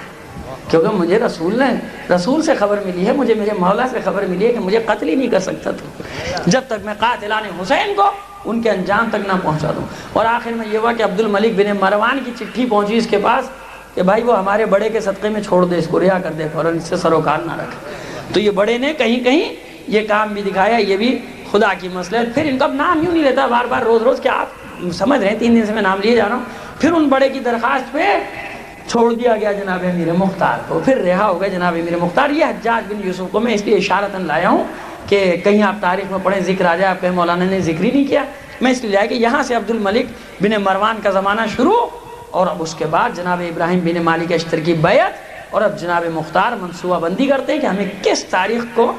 کیونکہ مجھے رسول سے خبر ملی ہے، مجھے میرے مولا سے خبر ملی ہے کہ مجھے قتل ہی نہیں کر سکتا تو جب تک میں قاتلان حسین کو ان کے انجام تک نہ پہنچا دوں۔ اور آخر میں یہ ہوا کہ عبد الملک بن مروان کی چٹھی پہنچی اس کے پاس کہ بھائی وہ ہمارے بڑے کے صدقے میں چھوڑ دے، اس کو رہا کر دے، فوراً اس سے سروکار نہ رکھ۔ تو یہ بڑے نے کہیں کہیں یہ کام بھی دکھایا، یہ بھی خدا کی مصلحت۔ پھر ان کا نام یوں نہیں لیتا بار بار روز کیا آپ سمجھ رہے ہیں، 3 دن سے میں نام لیے جا رہا ہوں۔ پھر ان بڑے کی درخواست پہ چھوڑ دیا گیا جناب امیر مختار کو، پھر رہا ہو گئے جناب امیر مختار۔ یہ حجاج بن یوسف کو میں اس لیے اشارتاً لایا ہوں کہ کہیں آپ تاریخ میں پڑھیں ذکر آ جائے، آپ کہیں مولانا نے ذکر ہی نہیں کیا، میں اس لیے لایا کہ یہاں سے عبد الملک بن مروان کا زمانہ شروع، اور اب اس کے بعد جناب ابراہیم بن مالک اشتر کی بیعت، اور اب جناب مختار منصوبہ بندی کرتے ہیں کہ ہمیں کس تاریخ کو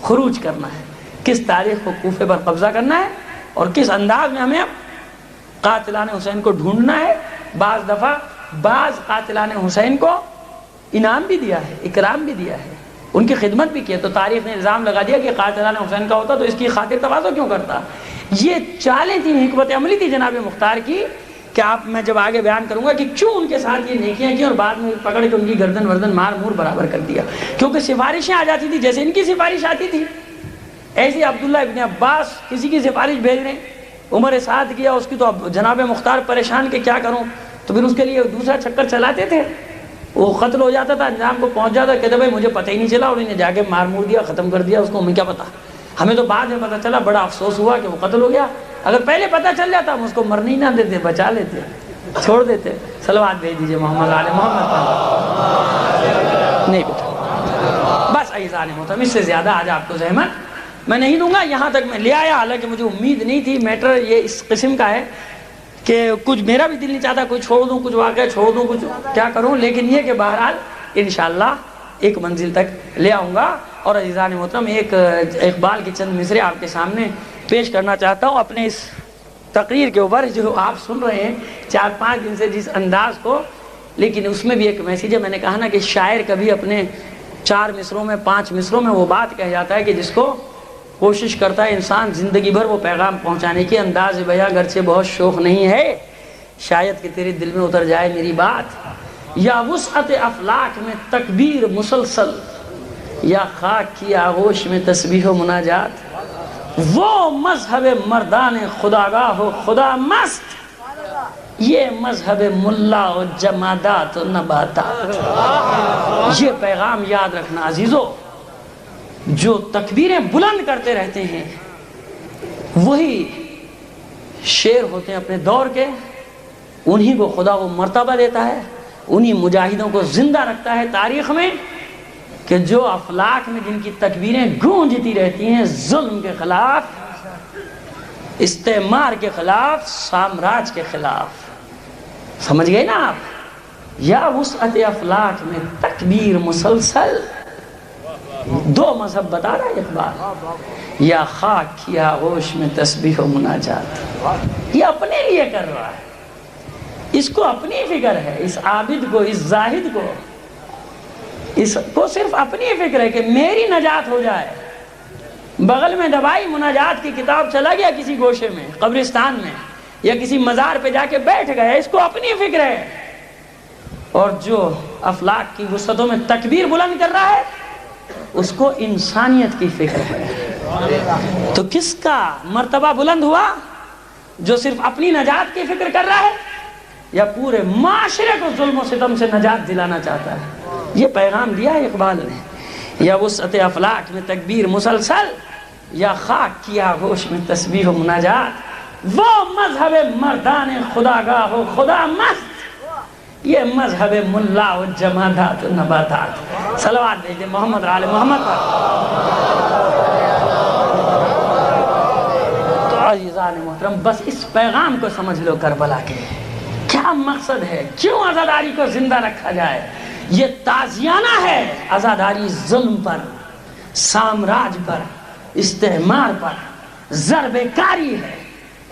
خروج کرنا ہے، کس تاریخ کو کوفے پر قبضہ کرنا ہے، اور کس انداز میں ہمیں قاتلان حسین کو ڈھونڈنا ہے۔ بعض قاتلان حسین کو انعام بھی دیا ہے، اکرام بھی دیا ہے، ان کی خدمت بھی کی ہے، تو تاریخ نے الزام لگا دیا کہ قاتلان حسین کا ہوتا تو اس کی خاطر تواضع کیوں کرتا۔ یہ چالیں تھی، حکمت عملی تھی جناب مختار کی، کہ آپ میں جب آگے بیان کروں گا کہ کیوں ان کے ساتھ یہ نیکیاں کی اور بعد میں پکڑ کے ان کی گردن مار مور برابر کر دیا، کیونکہ سفارشیں آ جاتی تھی، جیسے ان کی سفارش آتی تھی ایسے عبداللہ ابن عباس کسی کی سفارش بھیج رہے ہیں، عمر سعد کیا اس کی، تو اب جناب مختار پریشان کہ کیا کروں، تو پھر اس کے لیے دوسرا چکر چلاتے تھے، وہ قتل ہو جاتا تھا، انجام کو پہنچ جاتا، کہتے بھائی مجھے پتہ ہی نہیں چلا، اور انہیں جا کے مار مور دیا، ختم کر دیا اس کو، ہمیں کیا پتا، ہمیں تو بعد میں پتہ چلا، بڑا افسوس ہوا کہ وہ قتل ہو گیا، اگر پہلے پتہ چل جاتا ہم اس کو مرنے ہی نہ دیتے، بچا لیتے، چھوڑ دیتے۔ صلوات بھیج دیجئے محمد آل محمد پر۔ نہیں بیٹا بس ایزان محترم، اس سے زیادہ آج آپ کو زحمت میں نہیں دوں گا، یہاں تک میں لے آیا، حالانکہ مجھے امید نہیں تھی، میٹر یہ اس قسم کا ہے کہ کچھ میرا بھی دل نہیں چاہتا کچھ چھوڑ دوں، کچھ واقعہ چھوڑ دوں، کچھ کیا کروں، لیکن یہ کہ بہرحال انشاءاللہ ایک منزل تک لے آؤں گا۔ اور عزیزان محترم، ایک اقبال کے چند مصرے آپ کے سامنے پیش کرنا چاہتا ہوں اپنے اس تقریر کے اوپر جو آپ سن رہے ہیں 4-5 دن سے جس انداز کو، لیکن اس میں بھی ایک میسیج ہے۔ میں نے کہا نا کہ شاعر کبھی اپنے 4 مصروں میں 5 مصروں میں وہ بات کہہ جاتا ہے کہ جس کو کوشش کرتا ہے انسان زندگی بھر وہ پیغام پہنچانے کی۔ انداز بیاں گرچہ بہت شوق نہیں ہے، شاید کہ تیرے دل میں اتر جائے میری بات، یا وسعت افلاک میں تکبیر مسلسل، یا خاک کی آغوش میں تسبیح و مناجات، وہ مذہب مردان خداگاہ ہو خدا مست، یہ مذہب ملا و جمادات و نباتات۔ یہ پیغام یاد رکھنا عزیزو، جو تکبیریں بلند کرتے رہتے ہیں وہی شیر ہوتے ہیں اپنے دور کے، انہی کو خدا وہ مرتبہ دیتا ہے، انہی مجاہدوں کو زندہ رکھتا ہے تاریخ میں، کہ جو افلاک میں جن کی تکبیریں گونجتی رہتی ہیں ظلم کے خلاف، استعمار کے خلاف، سامراج کے خلاف۔ سمجھ گئے نا آپ؟ یا وسعت افلاک میں تکبیر مسلسل، 2 مذہب بتا رہا ہے اقبال، یا خاک کی آغوش میں تسبیح و مناجات۔ یہ اپنے لیے کر رہا ہے، اس کو اپنی فکر ہے، اس عابد کو، اس زاہد کو، اس کو صرف اپنی فکر ہے کہ میری نجات ہو جائے۔ بغل میں دبائی مناجات کی کتاب، چلا گیا کسی گوشے میں، قبرستان میں، یا کسی مزار پہ جا کے بیٹھ گیا، اس کو اپنی فکر ہے۔ اور جو افلاک کی وسعتوں میں تکبیر بلند کر رہا ہے اس کو انسانیت کی فکر ہے۔ تو کس کا مرتبہ بلند ہوا؟ جو صرف اپنی نجات کی فکر کر رہا ہے، یا پورے معاشرے کو ظلم و ستم سے نجات دلانا چاہتا ہے؟ یہ پیغام دیا ہے اقبال نے، یا وسعت افلاک میں تکبیر مسلسل، یا خاک کی آغوش میں تسبیح و مناجات، وہ مذہب مردان خداگاہ ہو خدا مست، یہ مذہب ملا و جمادات و نباتات۔ صلوات بھیجیں محمد آل محمد پر۔ تو عزیزان محترم، بس اس پیغام کو سمجھ لو کربلا کے کیا مقصد ہے، کیوں عزاداری کو زندہ رکھا جائے۔ یہ تازیانہ ہے عزاداری ظلم پر، سامراج پر، استعمار پر، ضرب کاری ہے،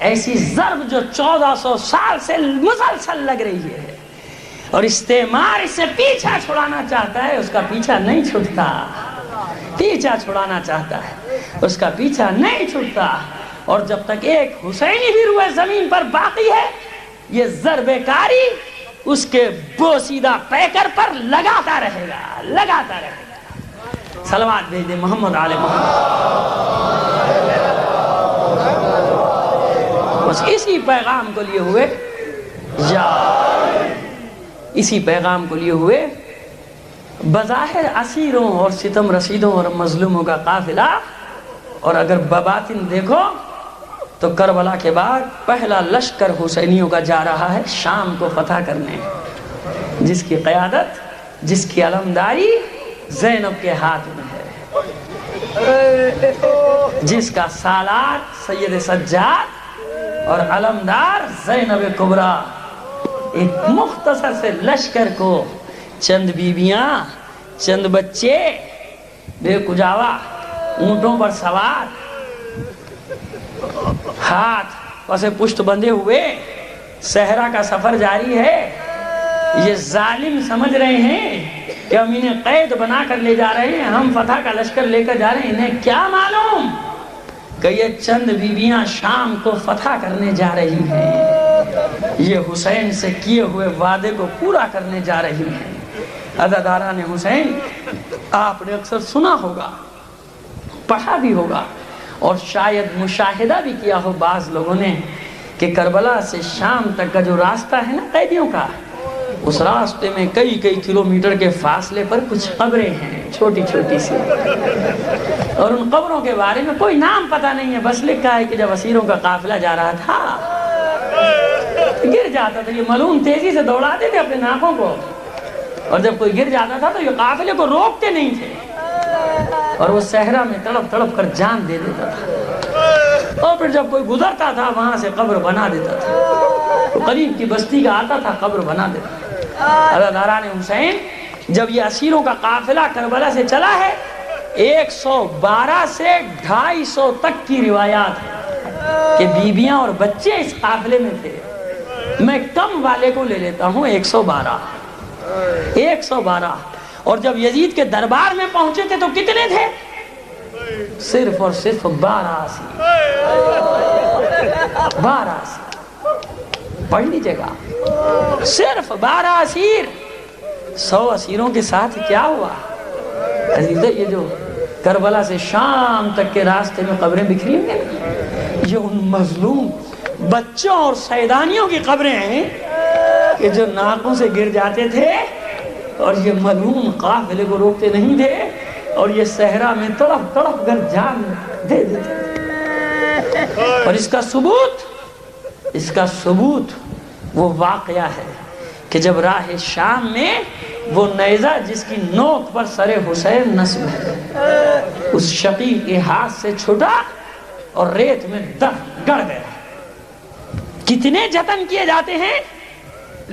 ایسی ضرب جو 1400 سال سے مسلسل لگ رہی ہے، اور استعمار اس سے پیچھا چھڑانا چاہتا ہے، اس کا پیچھا نہیں چھوٹتا، پیچھا چھڑانا چاہتا ہے، اس کا پیچھا نہیں چھوٹتا، اور جب تک ایک حسینی بھی روئے زمین پر باقی ہے، یہ ضرب کاری اس کے بوسیدہ پیکر پر لگاتا رہے گا، لگاتا رہے گا۔ صلوات بھیج دے محمد آل محمد۔ بس اسی پیغام کو لیے ہوئے اسی پیغام کو لیے ہوئے بظاہر اسیروں اور ستم رسیدوں اور مظلوموں کا قافلہ، اور اگر بباطن دیکھو تو کربلا کے بعد پہلا لشکر حسینیوں کا جا رہا ہے شام کو فتح کرنے، جس کی قیادت، جس کی علمداری زینب کے ہاتھ میں ہے، جس کا سالار سید سجاد اور علمدار زینب کبریٰ۔ ایک مختصر سے لشکر کو چند بیویاں، چند بچے بے کجاوا اونٹوں پر سوار، ہاتھ پسے پشت بندھے ہوئے صحرا کا سفر جاری ہے۔ یہ ظالم سمجھ رہے ہیں کہ ہم انہیں قید بنا کر لے جا رہے ہیں، ہم فتح کا لشکر لے کر جا رہے ہیں، انہیں کیا معلوم کہ یہ چند بیویاں شام کو فتح کرنے جا رہی ہیں، یہ حسین سے کیے ہوئے وعدے کو پورا کرنے جا رہی ہیں۔ عزاداران حسین، آپ نے اکثر سنا ہوگا، پڑھا بھی ہوگا، اور شاید مشاہدہ بھی کیا ہو بعض لوگوں نے کہ کربلا سے شام تک کا جو راستہ ہے نا قیدیوں کا، اس راستے میں کئی کلومیٹر کے فاصلے پر کچھ قبریں ہیں چھوٹی چھوٹی سی، اور ان قبروں کے بارے میں کوئی نام پتہ نہیں ہے، بس لکھا ہے کہ جب اسیروں کا قافلہ جا رہا تھا گر جاتا تھا، یہ ملعون تیزی سے دوڑاتے تھے اپنے ناکوں کو، اور جب کوئی گر جاتا تھا تو یہ قافلے کو روکتے نہیں تھے، اور وہ صحرا میں تڑپ تڑپ کر جان دے دیتا تھا، اور پھر جب کوئی گزرتا تھا وہاں سے قبر بنا دیتا تھا، تو قریب کی بستی کا آتا تھا قبر بنا دیتا تھا۔ عزاداران حسین، جب یہ اسیروں کا قافلہ کربلا سے چلا ہے، 112 سے 250 تک کی روایات ہے کہ بیویاں اور بچے اس قافلے میں تھے۔ میں کم والے کو لے لیتا ہوں 112، اور جب یزید کے دربار میں پہنچے تھے تو کتنے تھے؟ صرف اور صرف 12 اسیر، 12 اسیر، پڑھ لیجئے گا، صرف 12 اسیر۔ 100 اسیروں کے ساتھ کیا ہوا عزیزہ؟ یہ جو کربلا سے شام تک کے راستے میں قبریں بکھری ہوئی ہیں، یہ ان مظلوم بچوں اور سیدانیوں کی قبریں ہیں کہ جو ناکوں سے گر جاتے تھے، اور یہ ملعون قافلے کو روکتے نہیں تھے، اور یہ صحرا میں تڑپ تڑپ کر جان دے دیتے تھے۔ اور اس کا ثبوت وہ واقعہ ہے کہ جب راہ شام میں وہ نیزہ جس کی نوک پر سر حسین نصب ہے، اس شقیق کے ہاتھ سے چھٹا اور ریت میں گڑ گیا۔ کتنے جتن کیے جاتے ہیں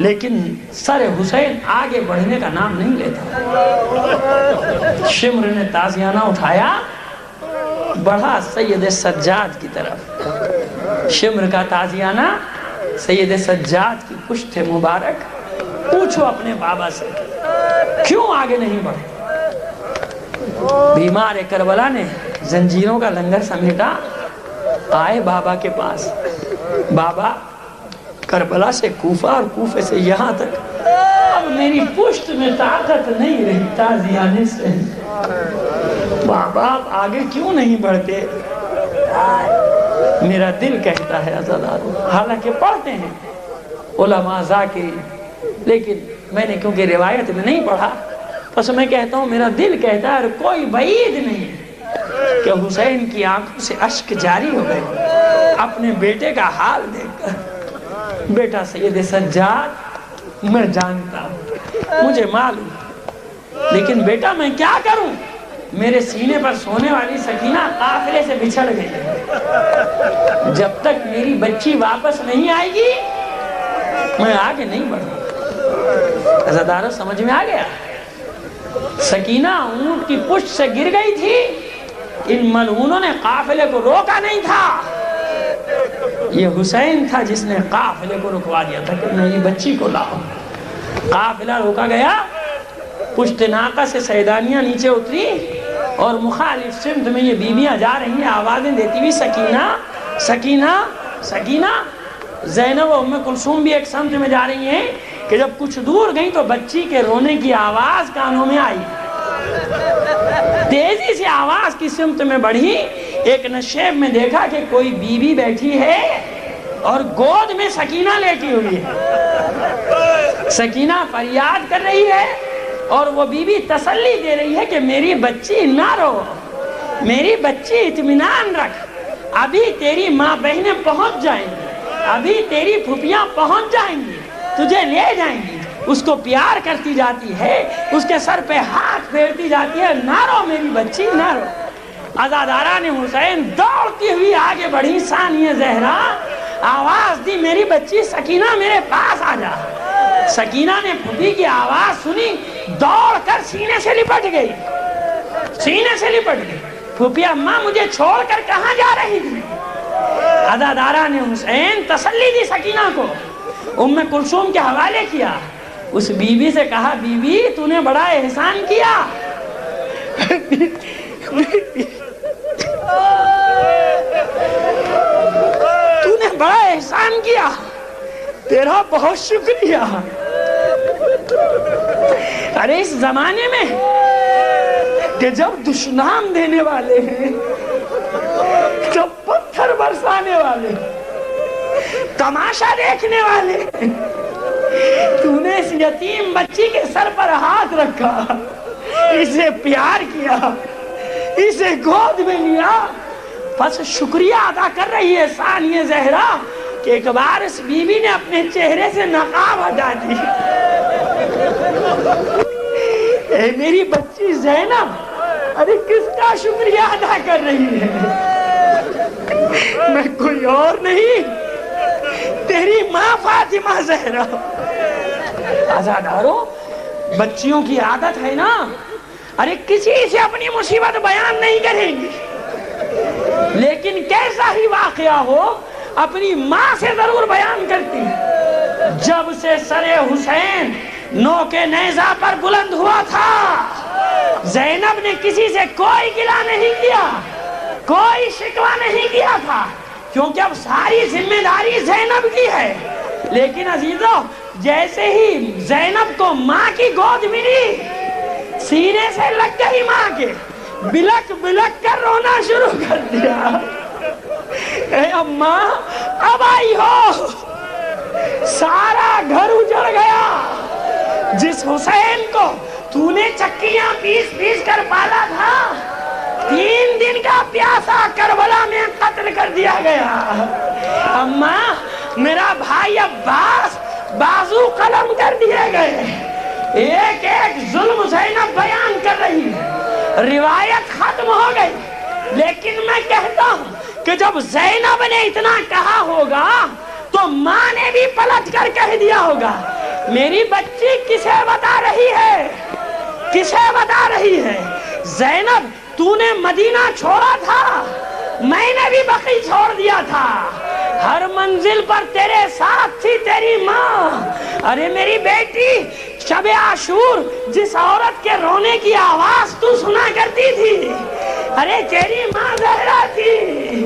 لیکن سر حسین آگے بڑھنے کا نام نہیں لیتا۔ شمر نے تازیانہ اٹھایا، بڑھا سید سجاد کی طرف۔ شمر کا تازیانہ سید سجاد کی پشت مبارک۔ پوچھو اپنے بابا سے کیوں آگے نہیں بڑھے؟ بیمار کربلا نے زنجیروں کا لنگر سمیٹا، آئے بابا کے پاس، بابا کربلا سے کوفہ اور کوفے سے یہاں تک اب میری پشت میں طاقت نہیں رہی تازیانے سے، بابا آپ آگے کیوں نہیں بڑھتے؟ میرا دل کہتا ہے عزادارو، حالانکہ پڑھتے ہیں علماء ذاکرین، لیکن میں نے کیونکہ روایت میں نہیں پڑھا، پس میں کہتا ہوں میرا دل کہتا ہے، اور کوئی بعید نہیں کہ حسین کی آنکھوں سے اشک جاری ہو گئے اپنے بیٹے کا حال دیکھ کر۔ بیٹا سید سجاد میں جانتا ہوں، مجھے معلوم، لیکن بیٹا میں کیا کروں؟ میرے سینے پر سونے والی سکینہ قافلے سے بچھڑ گئی، جب تک میری بچی واپس نہیں آئے گی میں آگے نہیں بڑھوں۔ عزادارو سمجھ میں آ گیا؟ سکینہ اونٹ کی پشت سے گر گئی تھی، ان ملعونوں نے قافلے کو روکا نہیں تھا، یہ حسین تھا جس نے قافلے کو رکوا دیا تھا کہ میری بچی کو لاؤ. قافلہ روکا گیا، پشت ناقہ سے سیدانیاں نیچے اتری اور مخالف سمت میں یہ بیویاں جا رہی ہیں آوازیں دیتی ہوئی سکینہ سکینہ سکینہ. زینب و ام کلثوم بھی ایک سمت میں جا رہی ہیں کہ جب کچھ دور گئیں تو بچی کے رونے کی آواز کانوں میں آئی. تیزی سے آواز کی سمت میں بڑھی، ایک نشیب میں دیکھا کہ کوئی بیوی بیٹھی ہے اور گود میں سکینہ لیٹی ہوئی ہے. سکینہ فریاد کر رہی ہے اور وہ بیوی تسلی دے رہی ہے کہ میری بچی نہ رو، میری بچی اطمینان رکھ، ابھی تیری ماں بہنیں پہنچ جائیں گی، ابھی تیری پھوپھیاں پہنچ جائیں گی، تجھے لے جائیں گی. اس کو پیار کرتی جاتی ہے، اس کے سر پہ ہاتھ پھیرتی جاتی ہے، نہ رو میری بچی نہ رو. عزاداران حسین دوڑتی ہوئی آگے بڑھی، ثانیہ زہرا آواز دی میری بچی سکینہ میرے پاس آ جا. سکینہ نے پھوپھی کی آواز سنی، دوڑ کر سینے سے لپٹ گئی، سینے سے لپٹ گئی. پھوپھی اماں مجھے چھوڑ کر کہاں جا رہی تھی؟ عزاداران حسین تسلی دی سکینہ کو، ام کلثوم کے حوالے کیا. اس بیوی سے کہا بیوی تو نے بڑا احسان کیا، تو نے بڑا احسان کیا، تیرا بہت شکریہ. ارے اس زمانے میں کہ جب دشنام دینے والے ہیں، جب پتھر برسانے والے، تماشا دیکھنے والے، تو نے اس یتیم بچی کے سر پر ہاتھ رکھا، اسے پیار کیا، اسے گود میں لیا. بس شکریہ ادا کر رہی ہے ثانیہ زہرا کہ ایک بار اس بیوی نے اپنے چہرے سے نقاب ہٹا دی. اے میری بچی زینب، ارے کس کا شکریہ ادا کر رہی ہے؟ میں کوئی اور نہیں، تیری ماں فاطمہ زہرا. آزادارو، بچیوں کی عادت ہے نا، ارے کسی سے اپنی مصیبت بیان نہیں کریں گی، لیکن کیسا ہی واقعہ ہو اپنی ماں سے ضرور بیان کرتی. جب سے سر حسین نوک نیزہ پر بلند ہوا تھا، زینب نے کسی سے کوئی گلہ نہیں کیا، کوئی شکوہ نہیں کیا تھا، کیونکہ اب ساری ذمہ داری زینب کی ہے. لیکن عزیزو، جیسے ہی زینب کو ماں کی گود ملی، سینے سے لگ گئی ماں کے، بلک بلک کر رونا شروع کر دیا. اے اماں اب آئی ہو، سارا گھر اجڑ گیا. جس حسین کو تو نے چکیاں پیس پیس کر پالا تھا، 3 دن کا پیاسا کربلا میں قتل کر دیا گیا. اماں میرا بھائی عباس بازو قلم کر دیے گئے. ایک ایک ظلم زینب بیان کر رہی ہے، روایت ختم ہو گئی. لیکن میں کہتا ہوں کہ جب زینب نے اتنا کہا ہوگا تو ماں نے بھی پلٹ کر کہہ دیا ہوگا. میری بچی کسے بتا رہی ہے؟ کسے بتا رہی ہے؟ زینب تو نے مدینہ چھوڑا تھا، میں نے بھی بقی چھوڑ دیا تھا، ہر منزل پر تیرے ساتھ تھی تیری ماں. ارے میری بیٹی، شب عاشور جس عورت کے رونے کی آواز تو سنا کرتی تھی، ارے تیری ماں زہرا تھی.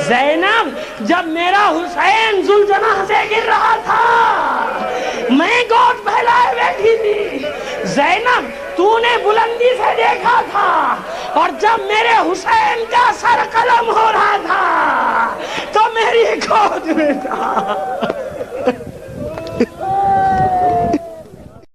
زینب، جب میرا حسین ذوالجناح سے گر رہا تھا، میں گود پھیلائے بیٹھی تھی. زینب، تو نے بلندی سے دیکھا تھا، اور جب میرے حسین کا سر قلم ہو رہا تھا تو میری گود میں تھا.